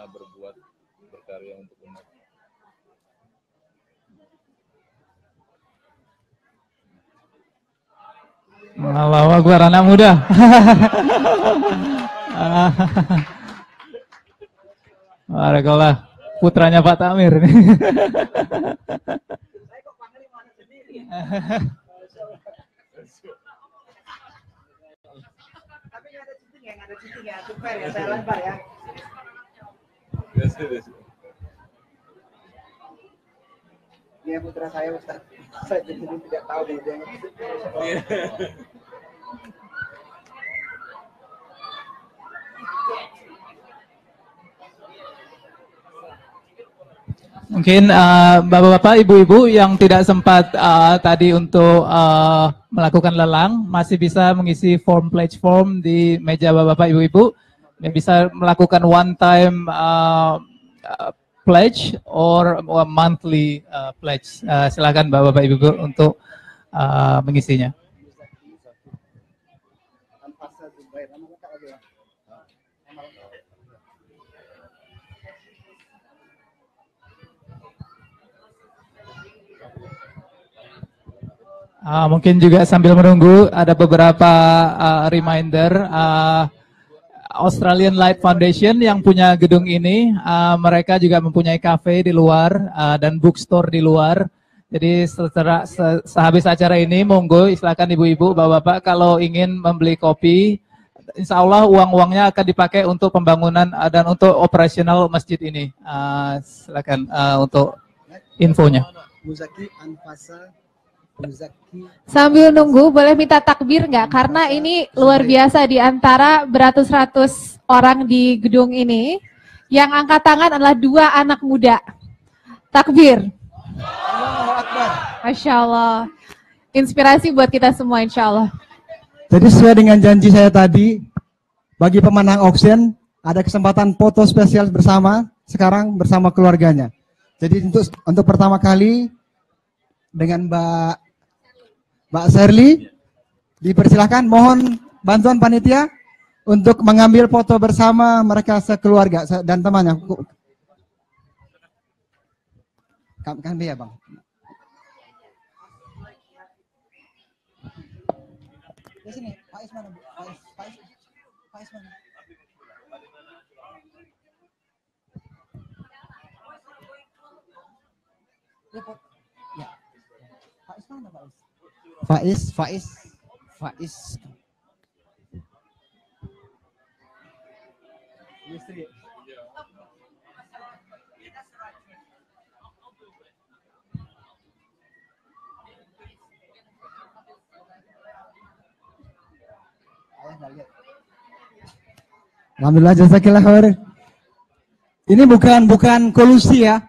[SPEAKER 5] Berbuat berkarya untuk umat.
[SPEAKER 3] Allahu Akbar, anak muda. Barakallah. Putranya Pak Tamir.
[SPEAKER 4] Tapi nggak ada cheating ya, fair ya, saya lempar ya. Dia putra saya Ustaz. Saya jadi tidak tahu dia.
[SPEAKER 3] Mungkin bapak-bapak, ibu-ibu yang tidak sempat tadi untuk melakukan lelang, masih bisa mengisi form pledge form di meja bapak-bapak, ibu-ibu. Yang bisa melakukan one time pledge or monthly pledge. Silakan bapak-bapak, ibu-ibu untuk mengisinya. Mungkin juga sambil menunggu ada beberapa reminder. Australian Light Foundation yang punya gedung ini, mereka juga mempunyai cafe di luar dan bookstore di luar. Jadi setelah sehabis acara ini, monggo silakan ibu-ibu, bapak-bapak kalau ingin membeli kopi, insya Allah uang-uangnya akan dipakai untuk pembangunan dan untuk operasional masjid ini. Silakan untuk infonya.
[SPEAKER 4] Muzaki Anfasa.
[SPEAKER 6] Sambil nunggu, boleh minta takbir nggak? Karena ini luar biasa di antara beratus-ratus orang di gedung ini, yang angkat tangan adalah 2 anak muda. Takbir. Masya Allah. Inspirasi buat kita semua insya Allah.
[SPEAKER 4] Jadi sesuai dengan janji saya tadi, bagi pemenang auction, ada kesempatan foto spesial bersama, sekarang bersama keluarganya. Jadi untuk pertama kali, dengan Mbak Sherly, dipersilahkan, mohon bantuan panitia untuk mengambil foto bersama mereka sekeluarga dan temannya. Kami ya Bang. Di sini, Pak Is mana? Pak Is mana? Ya. Pak Is mana, Pak Is? Faiz. Istri. Alhamdulillah, jazakillah khair. Ini bukan kolusi ya.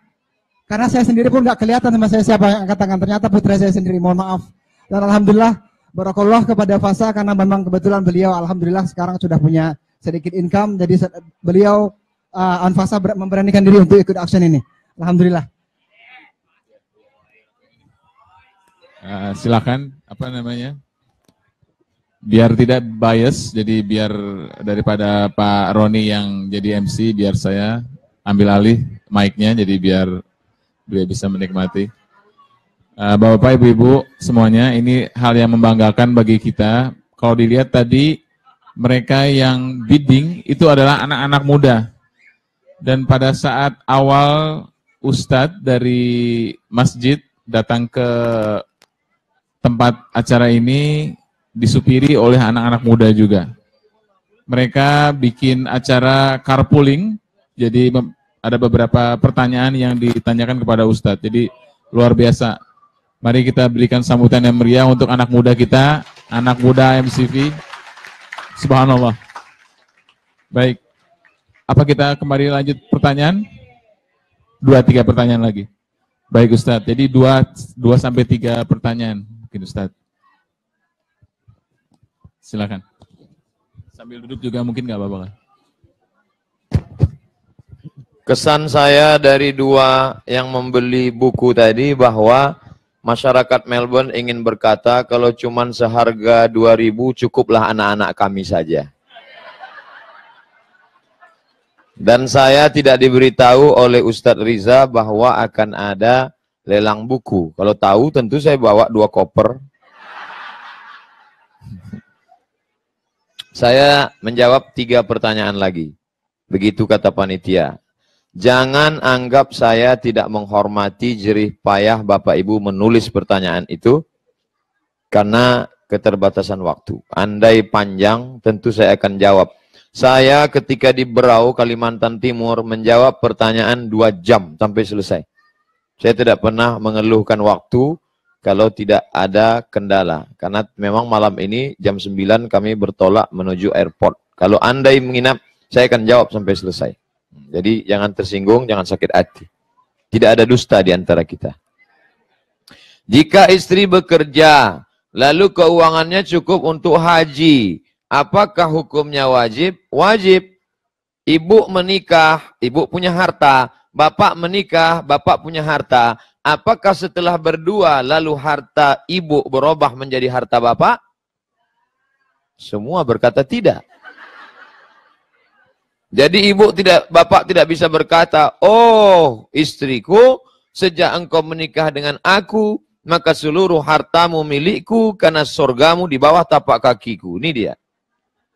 [SPEAKER 4] Karena saya sendiri pun nggak kelihatan sama saya siapa yang angkat tangan. Ternyata putra saya sendiri, mohon maaf. Dan alhamdulillah, barakallah kepada Fasa karena memang kebetulan beliau alhamdulillah sekarang sudah punya sedikit income. Jadi beliau Anfasa memberanikan diri untuk ikut action ini. Alhamdulillah.
[SPEAKER 5] Silakan, apa namanya? Biar tidak bias, jadi biar daripada Pak Roni yang jadi MC, biar saya ambil alih mic-nya, jadi biar dia bisa menikmati. Bapak-bapak, ibu-ibu semuanya, ini hal yang membanggakan bagi kita. Kalau dilihat tadi, mereka yang bidding itu adalah anak-anak muda. Dan pada saat awal Ustadz dari masjid datang ke tempat acara ini, disupiri oleh anak-anak muda juga. Mereka bikin acara carpooling, jadi ada beberapa pertanyaan yang ditanyakan kepada Ustadz. Jadi luar biasa. Mari kita berikan sambutan yang meriah untuk anak muda kita, anak muda MCV. Subhanallah. Baik. Apa kita kembali lanjut pertanyaan? 2-3 pertanyaan lagi. Baik Ustadz, jadi 2-3 pertanyaan mungkin Ustadz. Silakan. Sambil duduk juga mungkin nggak apa-apa.
[SPEAKER 2] Kesan saya dari 2 yang membeli buku tadi bahwa masyarakat Melbourne ingin berkata kalau cuman seharga 2.000 cukuplah anak-anak kami saja. Dan saya tidak diberitahu oleh Ustadz Riza bahwa akan ada lelang buku. Kalau tahu tentu saya bawa 2 koper. Saya menjawab 3 pertanyaan lagi. Begitu kata panitia. Jangan anggap saya tidak menghormati jerih payah Bapak Ibu menulis pertanyaan itu karena keterbatasan waktu. Andai panjang, tentu saya akan jawab. Saya ketika di Berau, Kalimantan Timur, menjawab pertanyaan 2 jam sampai selesai. Saya tidak pernah mengeluhkan waktu kalau tidak ada kendala. Karena memang malam ini jam 9 kami bertolak menuju airport. Kalau andai menginap, saya akan jawab sampai selesai. Jadi jangan tersinggung, jangan sakit hati. Tidak ada dusta di antara kita. Jika istri bekerja, lalu keuangannya cukup untuk haji, apakah hukumnya wajib? Wajib. Ibu menikah, ibu punya harta. Bapak menikah, bapak punya harta. Apakah setelah berdua, lalu harta ibu berubah menjadi harta bapak? Semua berkata tidak. Jadi bapak tidak bisa berkata, oh istriku, sejak engkau menikah dengan aku, maka seluruh hartamu milikku, karena surgamu di bawah tapak kakiku. Ini dia.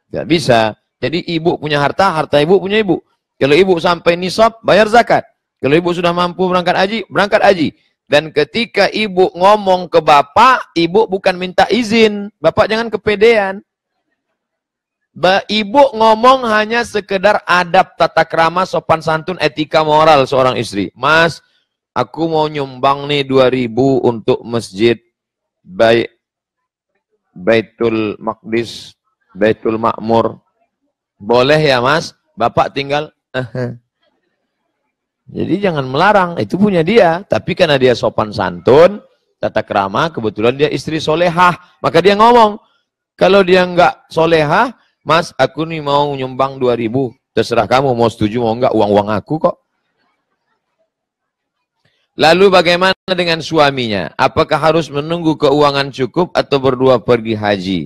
[SPEAKER 2] Tidak bisa. Jadi ibu punya harta, harta ibu punya ibu. Kalau ibu sampai nisab, bayar zakat. Kalau ibu sudah mampu berangkat haji, berangkat haji. Dan ketika ibu ngomong ke bapak, ibu bukan minta izin. Bapak jangan kepedean. Ibu ngomong hanya sekedar adab, tata krama, sopan santun, etika moral seorang istri. Mas, aku mau nyumbang nih 2.000 untuk masjid Baitul Maqdis, Baitul Makmur. Boleh ya mas? Bapak tinggal Jadi jangan melarang, itu punya dia. Tapi karena dia sopan santun, tata krama, kebetulan dia istri solehah, maka dia ngomong. Kalau dia enggak solehah, mas, aku nih mau nyumbang 2.000. Terserah kamu mau setuju mau enggak, uang-uang aku kok. Lalu bagaimana dengan suaminya? Apakah harus menunggu keuangan cukup atau berdua pergi haji?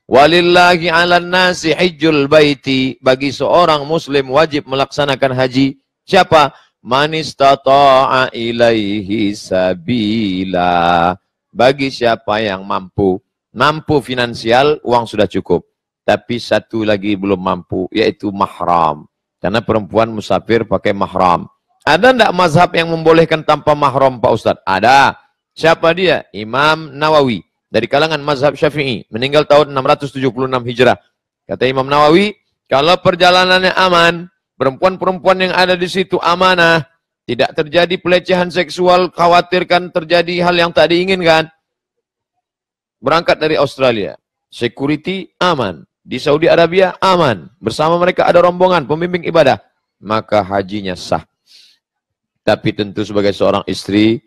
[SPEAKER 2] Walillahi 'alan nasi hajjul baiti. Bagi seorang muslim wajib melaksanakan haji. Siapa? Man istata'a ilaihi sabila. Bagi siapa yang mampu. Mampu finansial, uang sudah cukup. Tapi satu lagi belum mampu, yaitu mahram. Karena perempuan musafir pakai mahram. Ada enggak mazhab yang membolehkan tanpa mahram, Pak Ustadz? Ada. Siapa dia? Imam Nawawi. Dari kalangan mazhab Syafi'i. Meninggal tahun 676 Hijrah. Kata Imam Nawawi, kalau perjalanannya aman, perempuan-perempuan yang ada di situ amanah, tidak terjadi pelecehan seksual, khawatirkan terjadi hal yang tak diinginkan. Berangkat dari Australia. Security aman. Di Saudi Arabia aman. Bersama mereka ada rombongan pembimbing ibadah. Maka hajinya sah. Tapi tentu sebagai seorang istri,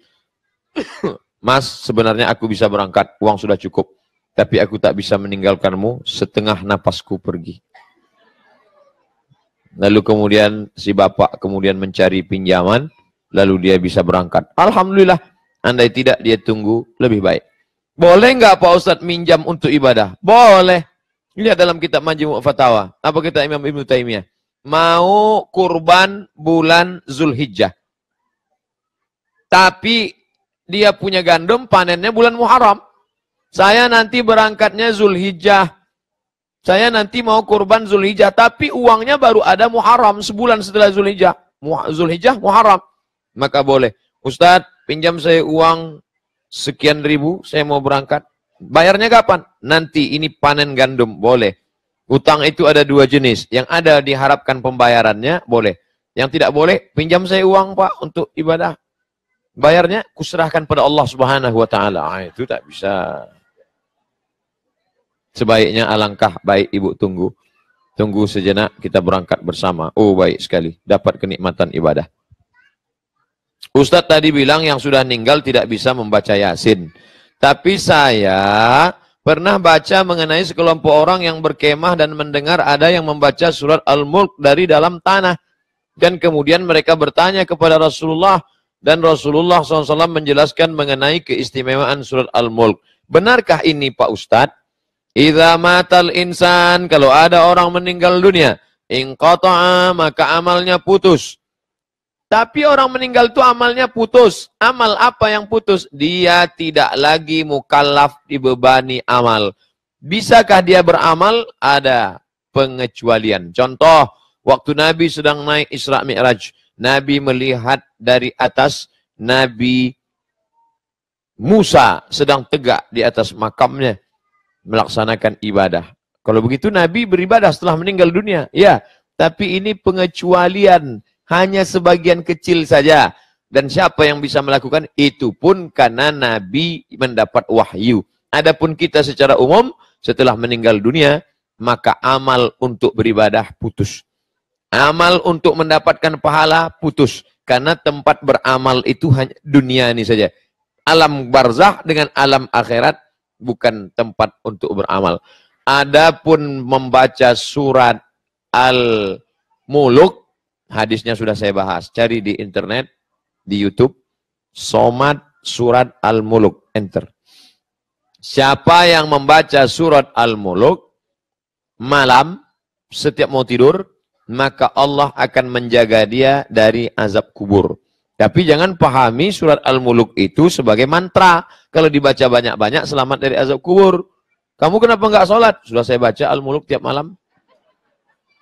[SPEAKER 2] mas, sebenarnya aku bisa berangkat, uang sudah cukup. Tapi aku tak bisa meninggalkanmu, setengah napasku pergi. Lalu kemudian si bapak kemudian mencari pinjaman, lalu dia bisa berangkat. Alhamdulillah, andai tidak dia tunggu lebih baik. Boleh nggak Pak Ustadz minjam untuk ibadah? Boleh. Lihat dalam kitab Majmu' Fatawa. Apa kata Imam Ibnu Taimiyah? Mau kurban bulan Zulhijjah. Tapi dia punya gandum, panennya bulan Muharram. Saya nanti berangkatnya Zulhijjah. Saya nanti mau kurban Zulhijjah, tapi uangnya baru ada Muharram, sebulan setelah Zulhijjah. Zulhijjah, Muharram. Maka boleh. Ustadz, pinjam saya uang sekian ribu, saya mau berangkat. Bayarnya kapan? Nanti ini panen gandum, boleh. Utang itu ada 2 jenis. Yang ada diharapkan pembayarannya, boleh. Yang tidak boleh, pinjam saya uang Pak untuk ibadah. Bayarnya kuserahkan pada Allah Subhanahu wa taala. Itu tak bisa. Sebaiknya alangkah baik ibu tunggu. Tunggu sejenak kita berangkat bersama. Oh baik sekali. Dapat kenikmatan ibadah. Ustadz tadi bilang yang sudah meninggal tidak bisa membaca Yasin. Tapi saya pernah baca mengenai sekelompok orang yang berkemah dan mendengar ada yang membaca surat Al-Mulk dari dalam tanah. Dan kemudian mereka bertanya kepada Rasulullah. Dan Rasulullah SAW menjelaskan mengenai keistimewaan surat Al-Mulk. Benarkah ini Pak Ustadz? Idza matal insan, kalau ada orang meninggal dunia, inqata'a, maka amalnya putus. Tapi orang meninggal itu amalnya putus. Amal apa yang putus? Dia tidak lagi mukallaf dibebani amal. Bisakah dia beramal? Ada pengecualian. Contoh, waktu Nabi sedang naik Isra Mi'raj. Nabi melihat dari atas, Nabi Musa sedang tegak di atas makamnya melaksanakan ibadah. Kalau begitu Nabi beribadah setelah meninggal dunia. Ya, tapi ini pengecualian, hanya sebagian kecil saja. Dan siapa yang bisa melakukan itu pun karena Nabi mendapat wahyu. Adapun kita secara umum setelah meninggal dunia, maka amal untuk beribadah putus. Amal untuk mendapatkan pahala putus. Karena tempat beramal itu hanya dunia ini saja. Alam barzah dengan alam akhirat bukan tempat untuk beramal. Adapun membaca surat Al-Muluk, hadisnya sudah saya bahas. Cari di internet, di YouTube, Somad surat Al-Muluk, enter. Siapa yang membaca surat Al-Muluk malam setiap mau tidur, maka Allah akan menjaga dia dari azab kubur. Tapi jangan pahami surat Al-Muluk itu sebagai mantra. Kalau dibaca banyak-banyak selamat dari azab kubur. Kamu kenapa enggak sholat? Sudah saya baca Al-Muluk tiap malam.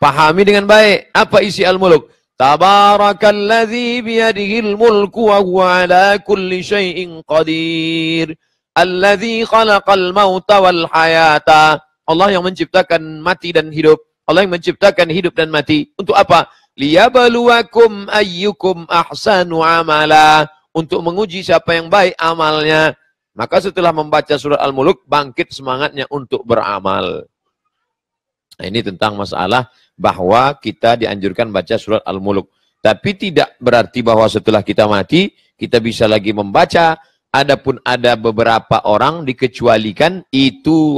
[SPEAKER 2] Pahami dengan baik. Apa isi Al-Muluk? Tabarakalladzi biyadihil mulku wa huwa ala kulli syai'in qadir. Alladzi khalaqal mauta wal hayata. Allah yang menciptakan mati dan hidup. Allah yang menciptakan hidup dan mati. Untuk apa? Liyabluwakum ayyukum ahsanu amala. Untuk menguji siapa yang baik amalnya. Maka setelah membaca surat Al-Muluk, bangkit semangatnya untuk beramal. Nah, ini tentang masalah bahwa kita dianjurkan baca surat Al-Muluk. Tapi tidak berarti bahwa setelah kita mati, kita bisa lagi membaca. Adapun ada beberapa orang dikecualikan, itu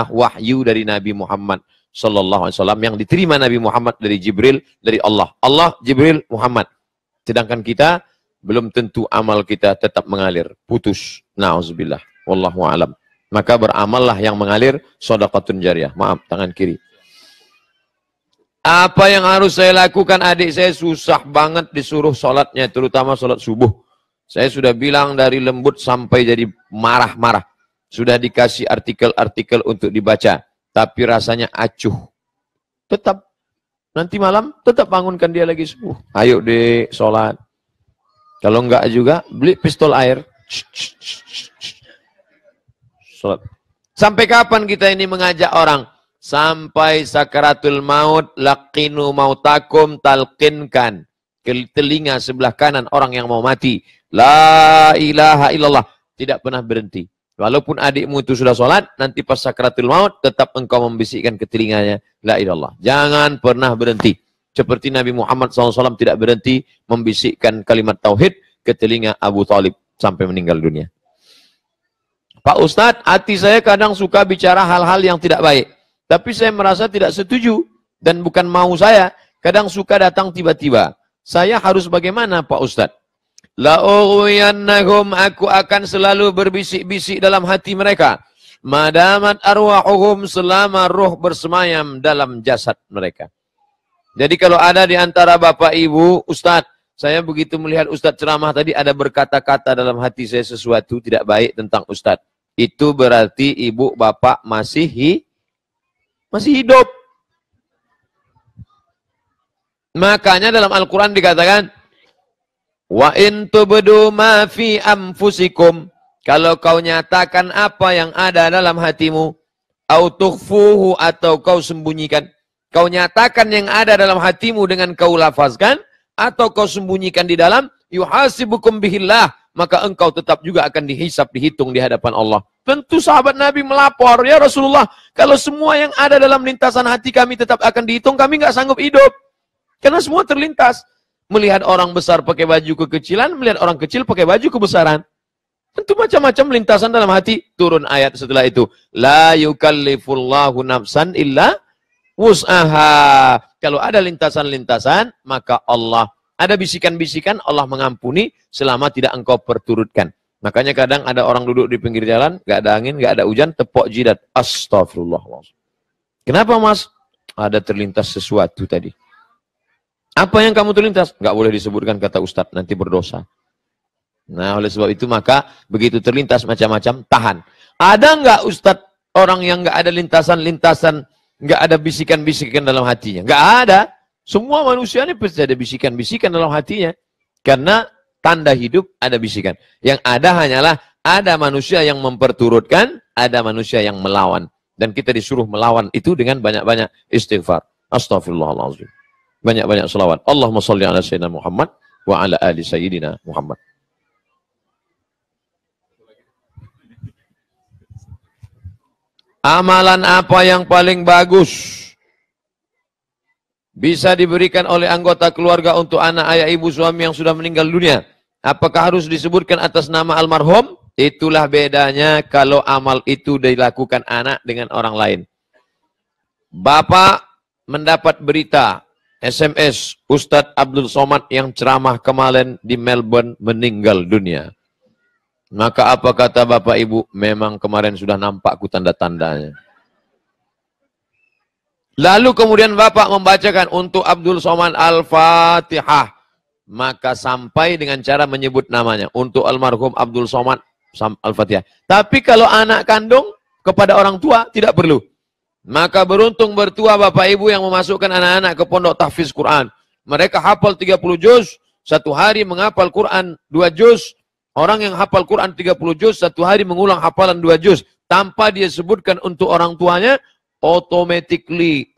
[SPEAKER 2] wahyu dari Nabi Muhammad Sallallahu Alaihi Wasallam yang diterima Nabi Muhammad dari Jibril, dari Allah. Allah, Jibril, Muhammad. Sedangkan kita belum tentu amal kita tetap mengalir, putus. Na'udzubillah. Wallahu a'lam. Maka beramallah yang mengalir, shadaqatun jariyah. Maaf, tangan kiri. Apa yang harus saya lakukan? Adik saya susah banget disuruh sholatnya, terutama sholat subuh. Saya sudah bilang dari lembut sampai jadi marah-marah. Sudah dikasih artikel-artikel untuk dibaca. Tapi rasanya acuh. Tetap. Nanti malam, tetap bangunkan dia lagi subuh. Ayo deh, sholat. Kalau enggak juga, beli pistol air. Sholat. Sampai kapan kita ini mengajak orang? Sampai sakaratul maut, laqinu mautakum, talqinkan. Ke telinga sebelah kanan orang yang mau mati. La ilaha illallah. Tidak pernah berhenti. Walaupun adikmu itu sudah sholat, nanti pas sakaratul maut, tetap engkau membisikkan ke telinganya, la ilallah. Jangan pernah berhenti. Seperti Nabi Muhammad SAW tidak berhenti membisikkan kalimat tauhid ke telinga Abu Thalib sampai meninggal dunia. Pak Ustadz, hati saya kadang suka bicara hal-hal yang tidak baik. Tapi saya merasa tidak setuju dan bukan mau saya. Kadang suka datang tiba-tiba. Saya harus bagaimana Pak Ustadz? La'ughwiyannahum, aku akan selalu berbisik-bisik dalam hati mereka. Madamat arwahuhum, selama roh bersemayam dalam jasad mereka. Jadi kalau ada di antara bapak ibu, Ustadz, saya begitu melihat Ustadz ceramah tadi ada berkata-kata dalam hati saya sesuatu tidak baik tentang Ustadz. Itu berarti ibu bapak masih hidup. Makanya dalam Al-Quran dikatakan, wa in tubdu ma fi anfusikum, kalau kau nyatakan apa yang ada dalam hatimu, au tukhfuhu, atau kau sembunyikan. Kau nyatakan yang ada dalam hatimu dengan kau lafazkan, atau kau sembunyikan di dalam, yuhasibukum bihillah, maka engkau tetap juga akan dihisab, dihitung di hadapan Allah. Tentu sahabat Nabi melapor, ya Rasulullah, kalau semua yang ada dalam lintasan hati kami tetap akan dihitung, kami nggak sanggup hidup. Karena semua terlintas. Melihat orang besar pakai baju kekecilan, melihat orang kecil pakai baju kebesaran. Tentu macam-macam lintasan dalam hati. Turun ayat setelah itu. La yukallifullahu nafsan illa wus'aha. Kalau ada lintasan-lintasan, maka Allah, ada bisikan-bisikan, Allah mengampuni selama tidak engkau perturutkan. Makanya kadang ada orang duduk di pinggir jalan, gak ada angin, gak ada hujan, tepok jidat. Astagfirullah. Kenapa mas? Ada terlintas sesuatu tadi. Apa yang kamu terlintas? Nggak boleh disebutkan kata Ustadz, nanti berdosa. Nah, oleh sebab itu maka begitu terlintas macam-macam, tahan. Ada nggak Ustadz orang yang nggak ada lintasan-lintasan, nggak ada bisikan-bisikan dalam hatinya? Nggak ada. Semua manusia ini pasti ada bisikan-bisikan dalam hatinya. Karena tanda hidup ada bisikan. Yang ada hanyalah ada manusia yang memperturutkan, ada manusia yang melawan. Dan kita disuruh melawan itu dengan banyak-banyak istighfar. Astaghfirullahaladzim. Banyak-banyak salawat. Allahumma salli ala Sayyidina Muhammad wa ala ali Sayyidina Muhammad. Amalan apa yang paling bagus bisa diberikan oleh anggota keluarga untuk anak, ayah, ibu, suami yang sudah meninggal dunia? Apakah harus disebutkan atas nama almarhum? Itulah bedanya kalau amal itu dilakukan anak dengan orang lain. Bapak mendapat berita SMS Ustadz Abdul Somad yang ceramah kemarin di Melbourne meninggal dunia. Maka apa kata Bapak Ibu? Memang kemarin sudah nampakku tanda-tandanya. Lalu kemudian Bapak membacakan untuk Abdul Somad Al-Fatihah. Maka sampai dengan cara menyebut namanya. Untuk almarhum Abdul Somad Al-Fatihah. Tapi kalau anak kandung kepada orang tua tidak perlu. Maka beruntung bertua Bapak Ibu yang memasukkan anak-anak ke pondok tahfiz Quran. Mereka hafal 30 juz. Satu hari menghafal Quran 2 juz. Orang yang hafal Quran 30 juz, satu hari mengulang hafalan 2 juz. Tanpa dia sebutkan untuk orang tuanya,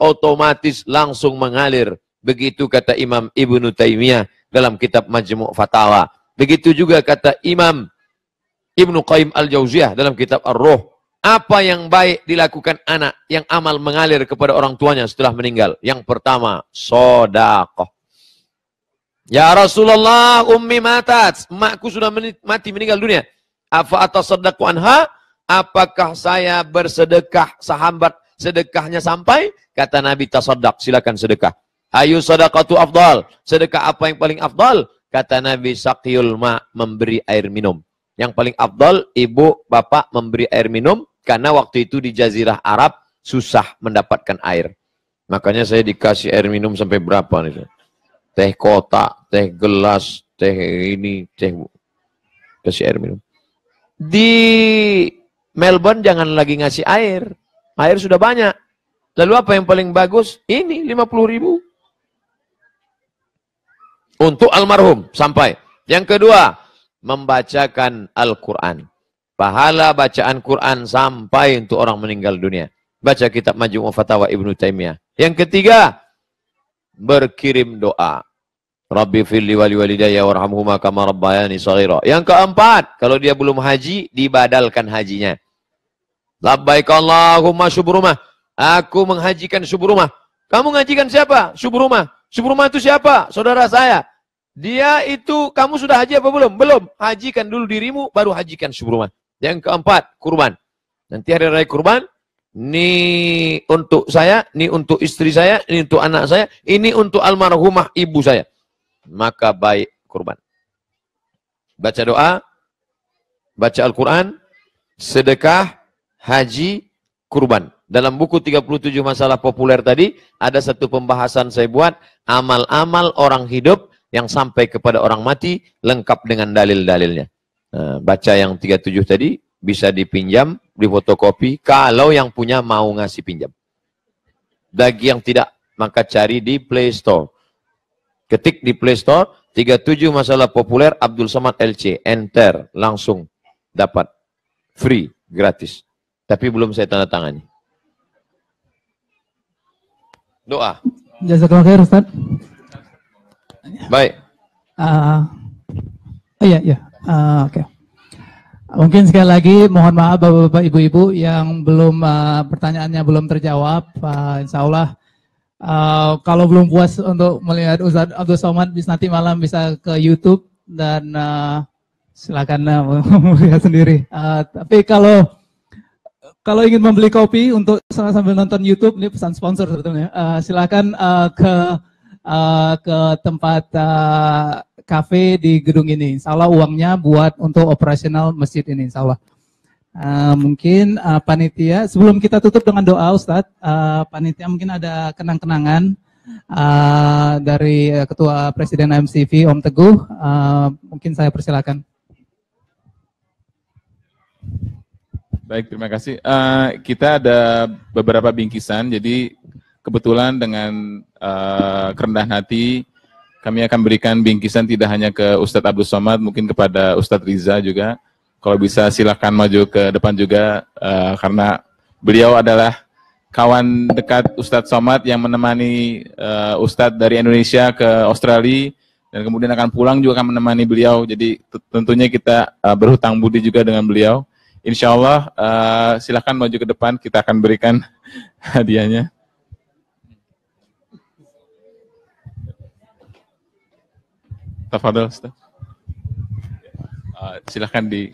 [SPEAKER 2] otomatis langsung mengalir. Begitu kata Imam Ibnu Taimiyah dalam kitab Majmu' Fatawa. Begitu juga kata Imam Ibnu Qayyim Al-Jauziyah dalam kitab Ar-Ruh. Apa yang baik dilakukan anak yang amal mengalir kepada orang tuanya setelah meninggal? Yang pertama, sedekah. Ya Rasulullah, ummi matat. Emakku sudah mati meninggal dunia. Afa atasaddaqu anha? Apakah saya bersedekah sahabat sedekahnya sampai? Kata Nabi, tasaddaq, silakan sedekah. Ayu sadaqatu afdal. Sedekah apa yang paling afdal? Kata Nabi, saqiyul ma, memberi air minum. Yang paling afdal, ibu, bapak memberi air minum. Karena waktu itu di Jazirah Arab susah mendapatkan air. Makanya saya dikasih air minum sampai berapa nih? Teh kotak, teh gelas, teh ini, teh kasih air minum. Di Melbourne jangan lagi ngasih air. Air sudah banyak. Lalu apa yang paling bagus? Ini 50.000. Untuk almarhum sampai. Yang kedua, membacakan Al-Quran. Pahala bacaan Quran sampai untuk orang meninggal dunia. Baca kitab Majmu' Fatawa Ibnu Taimiyah. Yang ketiga, berkirim doa. Rabbi firli wali walidayya warhamhuma kama rabbayani shaghira. Yang keempat, kalau dia belum haji, dibadalkan hajinya. Labbaik Allahumma syubrumah. Aku menghajikan syubrumah. Kamu menghajikan siapa? Syubrumah. Syubrumah itu siapa? Saudara saya. Dia itu, kamu sudah haji apa belum? Belum. Hajikan dulu dirimu, baru hajikan syubrumah. Yang keempat, kurban. Nanti hari raya kurban, ini untuk saya, ini untuk istri saya, ini untuk anak saya, ini untuk almarhumah ibu saya. Maka baik kurban. Baca doa, baca Al-Quran, sedekah, haji, kurban. Dalam buku 37 masalah populer tadi, ada satu pembahasan saya buat, amal-amal orang hidup yang sampai kepada orang mati, lengkap dengan dalil-dalilnya. Nah, baca yang 37 tadi, bisa dipinjam, difotokopi, kalau yang punya mau ngasih pinjam. Bagi yang tidak, maka cari di Play Store. Ketik di Play Store, 37 masalah populer Abdul Somad LC, enter, langsung dapat. Free, gratis. Tapi belum saya tanda tangani. Doa.
[SPEAKER 3] Jazakallah khair Ustaz.
[SPEAKER 2] Baik.
[SPEAKER 3] Iya. Oke. Mungkin sekali lagi mohon maaf Bapak-bapak Ibu-ibu yang belum pertanyaannya belum terjawab. Insya Allah kalau belum puas untuk melihat Ustaz Abdul Somad nanti malam bisa ke YouTube dan silakan melihat sendiri. Tapi kalau ingin membeli kopi untuk sambil nonton YouTube, ini pesan sponsor sebetulnya. Silakan ke tempat kafe di gedung ini. Insya Allah uangnya buat untuk operasional masjid ini. Insya Allah. Mungkin panitia sebelum kita tutup dengan doa Ustadz, panitia mungkin ada kenang-kenangan dari Ketua Presiden MCV Om Teguh, mungkin saya persilakan.
[SPEAKER 5] Baik, terima kasih. Kita ada beberapa bingkisan, jadi kebetulan dengan kerendahan hati kami akan berikan bingkisan tidak hanya ke Ustadz Abdul Somad, mungkin kepada Ustadz Riza juga. Kalau bisa silakan maju ke depan juga, karena beliau adalah kawan dekat Ustadz Somad yang menemani Ustadz dari Indonesia ke Australia, dan kemudian akan pulang juga akan menemani beliau. Jadi tentunya kita berhutang budi juga dengan beliau. Insya Allah silakan maju ke depan, kita akan berikan hadiahnya. Tafadhol, Ustaz. Silakan di.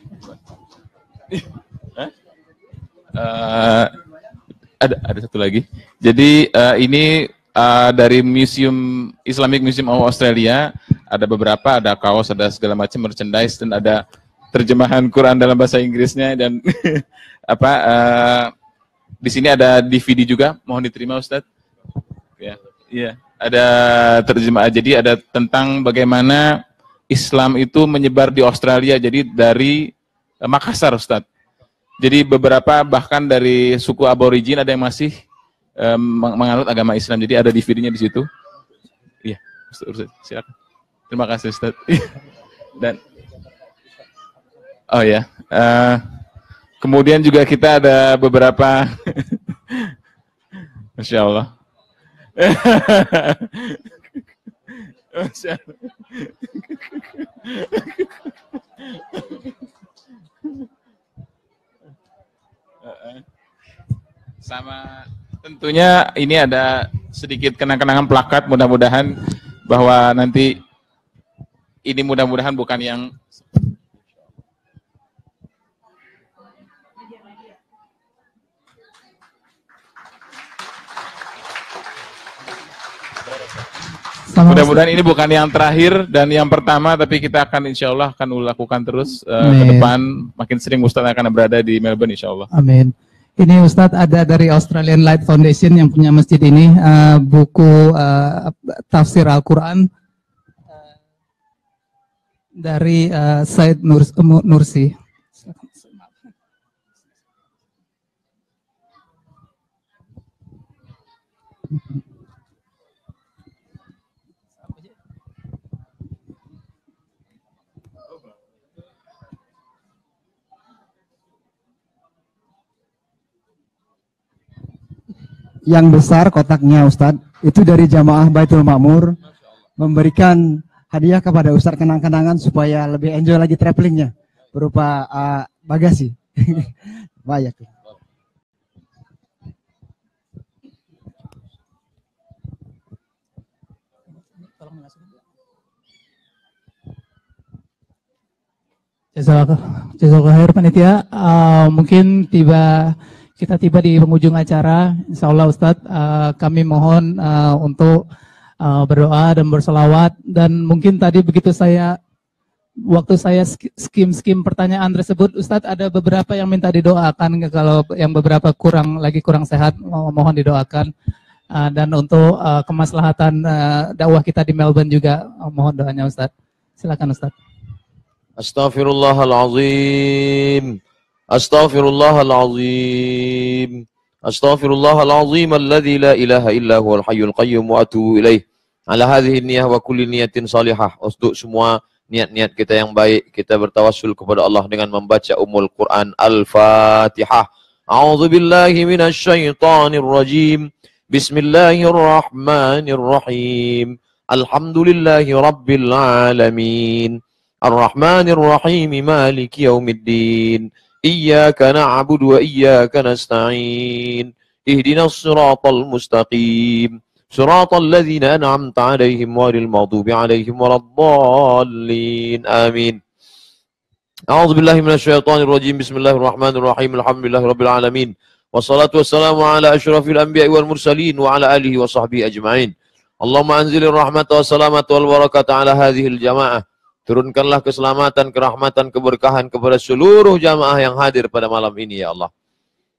[SPEAKER 5] Ada satu lagi. Jadi ini dari Museum Islamic Museum of Australia, ada beberapa, ada kaos, ada segala macam merchandise, dan ada terjemahan Quran dalam bahasa Inggrisnya, dan di sini ada DVD juga, mohon diterima Ustadz. Ya, iya, ada terjemah. Jadi ada tentang bagaimana Islam itu menyebar di Australia. Jadi dari Makassar, Ustadz. Jadi beberapa bahkan dari suku aborigin ada yang masih menganut agama Islam. Jadi ada DVD-nya di situ. Iya, Ustadz, silakan. Terima kasih, Ustadz. Dan oh ya, kemudian juga kita ada beberapa, Masya Allah. Masya Allah. Sama tentunya ini ada sedikit kenang-kenangan plakat, mudah-mudahan bahwa nanti ini mudah-mudahan bukan yang mudah-mudahan ini bukan yang terakhir dan yang pertama, tapi kita akan insya Allah akan lakukan terus ke depan. Makin sering Ustadz akan berada di Melbourne insya Allah.
[SPEAKER 3] Amin. Ini Ustadz ada dari Australian Light Foundation yang punya masjid ini, buku tafsir Al-Quran dari Said Nursi.
[SPEAKER 4] Yang besar kotaknya Ustadz, itu dari jamaah Baitul Makmur, memberikan hadiah kepada Ustadz kenang-kenangan supaya lebih enjoy lagi travelingnya, berupa bagasi. Banyak.
[SPEAKER 3] Jazakallah khair panitia. Mungkin kita tiba di penghujung acara. Insya Allah Ustadz, kami mohon untuk berdoa dan berselawat. Dan mungkin tadi begitu waktu saya skim pertanyaan tersebut, Ustadz ada beberapa yang minta didoakan. Kalau yang beberapa kurang sehat, mohon didoakan. Dan untuk kemaslahatan dakwah kita di Melbourne juga, mohon doanya Ustadz. Silakan Ustadz.
[SPEAKER 2] Astaghfirullahalazim. Astaghfirullahalazim. Astaghfirullahalazim alladzi la ilaha illa huwal hayyul qayyum wa atubu ilaih. Ala hadhihi niyyah wa kulli niyatin salihah. Untuk semua niat-niat kita yang baik, kita bertawassul kepada Allah dengan membaca Ummul Quran Al-Fatihah. A'udzu billahi minasy syaithanir rajim. Bismillahirrahmanirrahim. Alhamdulillahi rabbil alamin. Ar-Rahmanir Rahim. Maliki yaumiddin. Iyyaka na'budu wa iyyaka nasta'in. Ihdinas siratal mustaqim. Siratal ladzina an'amta 'alaihim ghairil maghdubi 'alaihim waladdallin. Amin. A'udzu billahi minasyaitonir rajim. Bismillahirrahmanirrahim. Alhamdulillahirabbil alamin. Wassalatu wassalamu ala asyrafil anbiya'i wal mursalin wa ala alihi wa sahbihi ajma'in. Allahumma anzilir rahmata wassalamata wal barakata ala hadhil jamaah. Turunkanlah keselamatan, kerahmatan, keberkahan kepada seluruh jamaah yang hadir pada malam ini ya Allah.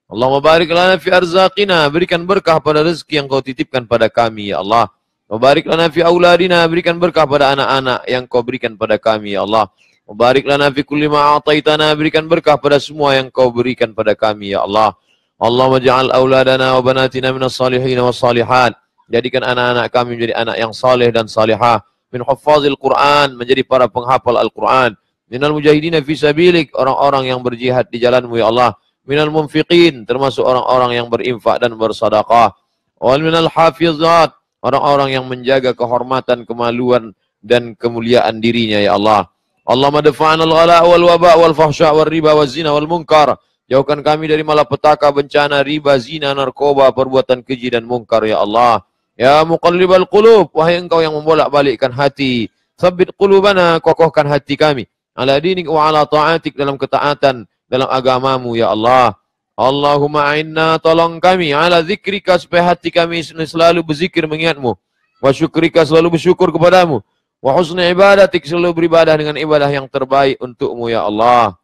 [SPEAKER 2] Allahumma barik lana fi arzaqina, berikan berkah pada rezeki yang kau titipkan pada kami ya Allah. Barik lana fi auladina, berikan berkah pada anak-anak yang kau berikan pada kami ya Allah. Barik lana fi kulli ma ataitana, berikan berkah pada semua yang kau berikan pada kami ya Allah. Allahumma ja'al auladana wa banatina minas salihin was salihat. Jadikan anak-anak kami menjadi anak yang saleh dan salihah. Min huffazil Quran, menjadi para penghafal Al-Quran. Minal mujahidina fi sabilik, orang-orang yang berjihad di jalanmu ya Allah. Minal munfiqin, termasuk orang-orang yang berinfak dan bersedekah. Wal minal hafizat, orang-orang yang menjaga kehormatan, kemaluan dan kemuliaan dirinya ya Allah. Allahumma dafa'anal ghala wal waba wal fahsya wal riba wal zina wal munkar. Jauhkan kami dari malapetaka, bencana, riba, zina, narkoba, perbuatan keji dan munkar ya Allah. Ya muqallibal qulub, wahai engkau yang membolak-balikkan hati. Tsabbit qulubana, kokohkan hati kami. Ala dinik wa ala ta'atik, dalam ketaatan, dalam agamamu ya Allah. Allahumma a'inna, tolong kami, ala zikrika, supaya hati kami selalu berzikir mengingatmu. Wa syukrika, selalu bersyukur kepadamu. Wa husni ibadatik, selalu beribadah dengan ibadah yang terbaik untukmu ya Allah.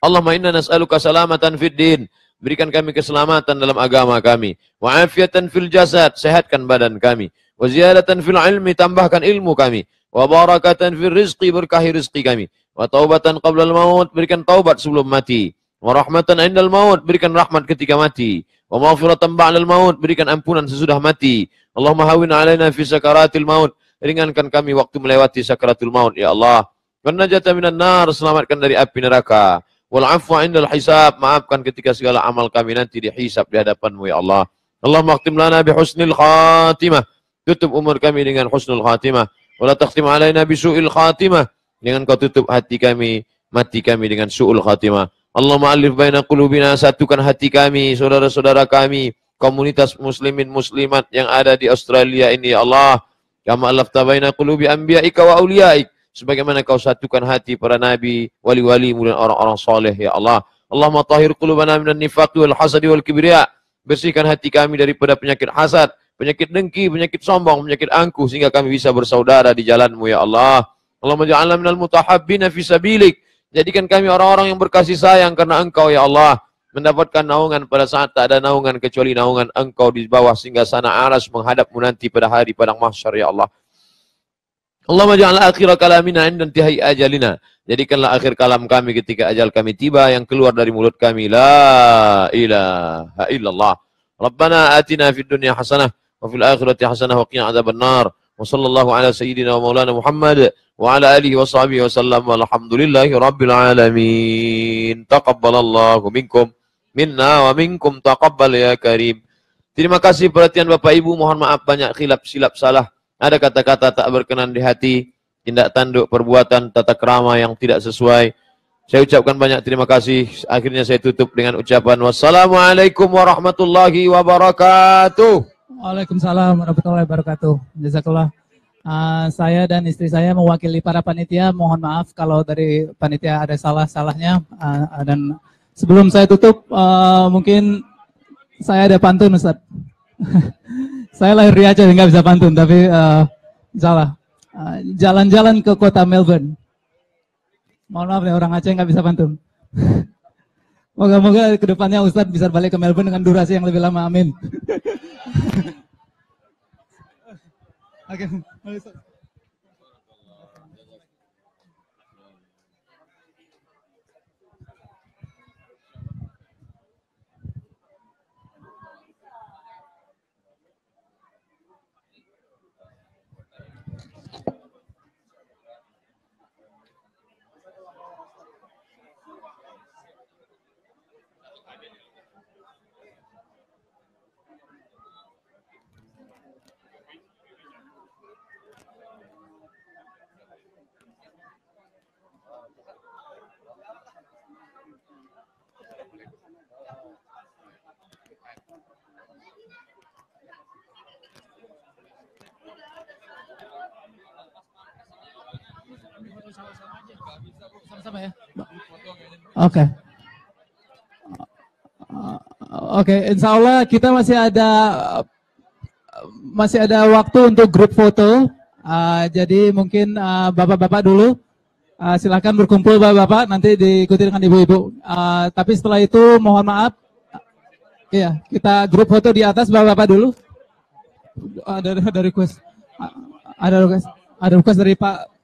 [SPEAKER 2] Allahumma inna nas'aluka salamatan fid din. Berikan kami keselamatan dalam agama kami. Wa afiatan fil jasad, sehatkan badan kami. Wa ziyadatan fil ilmi, tambahkan ilmu kami. Wa barakatan fil rizqi, berkahi rizqi kami. Wa taubatan qabla al-maut, berikan taubat sebelum mati. Wa rahmatan indal maut, berikan rahmat ketika mati. Wa maghfiratan ba'dal maut, berikan ampunan sesudah mati. Allahumma hawwin 'alaina fi sakaratil maut, ringankan kami waktu melewati sakaratul maut ya Allah. Wa najata minan nar, selamatkan dari api neraka. Wal afwa indal hisab, maafkan ketika segala amal kami nanti dihisab di hadapan-Mu ya Allah. Allahumma khtim lana bi husnil khatimah, tutup umur kami dengan husnul khatimah. Wala takhtim alaina bi su'il khatimah, dengan Kau tutup hati kami, mati kami dengan su'ul khatimah. Allahumma alif baina qulubina, satukan hati kami, saudara-saudara kami, komunitas muslimin muslimat yang ada di Australia ini ya Allah. Kama alafta baina qulubi anbiya'ika wa awliyaik, sebagaimana Kau satukan hati para nabi, wali-walimu dan orang-orang soleh ya Allah. Allahumma tahhir qulubana minan nifaq wal hasad wal kibriya, bersihkan hati kami daripada penyakit hasad, penyakit dengki, penyakit sombong, penyakit angkuh, sehingga kami bisa bersaudara di jalan-Mu ya Allah. Allahumma ja'alna minal mutahabbina fi sabilik, jadikan kami orang-orang yang berkasih sayang karena Engkau ya Allah, mendapatkan naungan pada saat tak ada naungan kecuali naungan Engkau di bawah singgasana arsy menghadap-Mu nanti pada hari padang mahsyar ya Allah. Allahumma ja'al akhir kalamina inda intihai ajalina, jadikanlah akhir kalam kami ketika ajal kami tiba, yang keluar dari mulut kami la ilaha illallah. Rabbana atina fid dunya hasanah wa fil akhirati hasanah wa qina adzabannar. Wa sallallahu ala sayyidina wa maulana Muhammad wa ala alihi wa sahbihi wasallam, walhamdulillahi rabbil alamin. Taqabbalallahu minkum minna wa minkum taqabbal ya karim. Terima kasih perhatian Bapak Ibu, mohon maaf banyak khilaf silap salah. Ada kata-kata tak berkenan di hati, tindak tanduk, perbuatan, tata krama yang tidak sesuai. Saya ucapkan banyak terima kasih. Akhirnya saya tutup dengan ucapan wassalamualaikum warahmatullahi wabarakatuh.
[SPEAKER 3] Waalaikumsalam warahmatullahi wabarakatuh. Jazakallah. Saya dan istri saya mewakili para panitia. Mohon maaf kalau dari panitia ada salah-salahnya. Dan sebelum saya tutup, mungkin saya ada pantun, Ustaz. Saya lahir di Aceh, nggak bisa pantun, tapi salah. Jalan-jalan ke kota Melbourne. Mohon maaf nih, orang Aceh nggak bisa pantun. Moga-moga kedepannya Ustadz bisa balik ke Melbourne dengan durasi yang lebih lama, amin. Oke, sama-sama ya. Oke. Oke, insya Allah kita masih ada waktu untuk grup foto. Jadi mungkin bapak-bapak dulu. Silakan berkumpul bapak-bapak, nanti diikuti dengan ibu-ibu. Tapi setelah itu mohon maaf. Iya, kita grup foto di atas bapak-bapak dulu. Ada request. Ada request dari Pak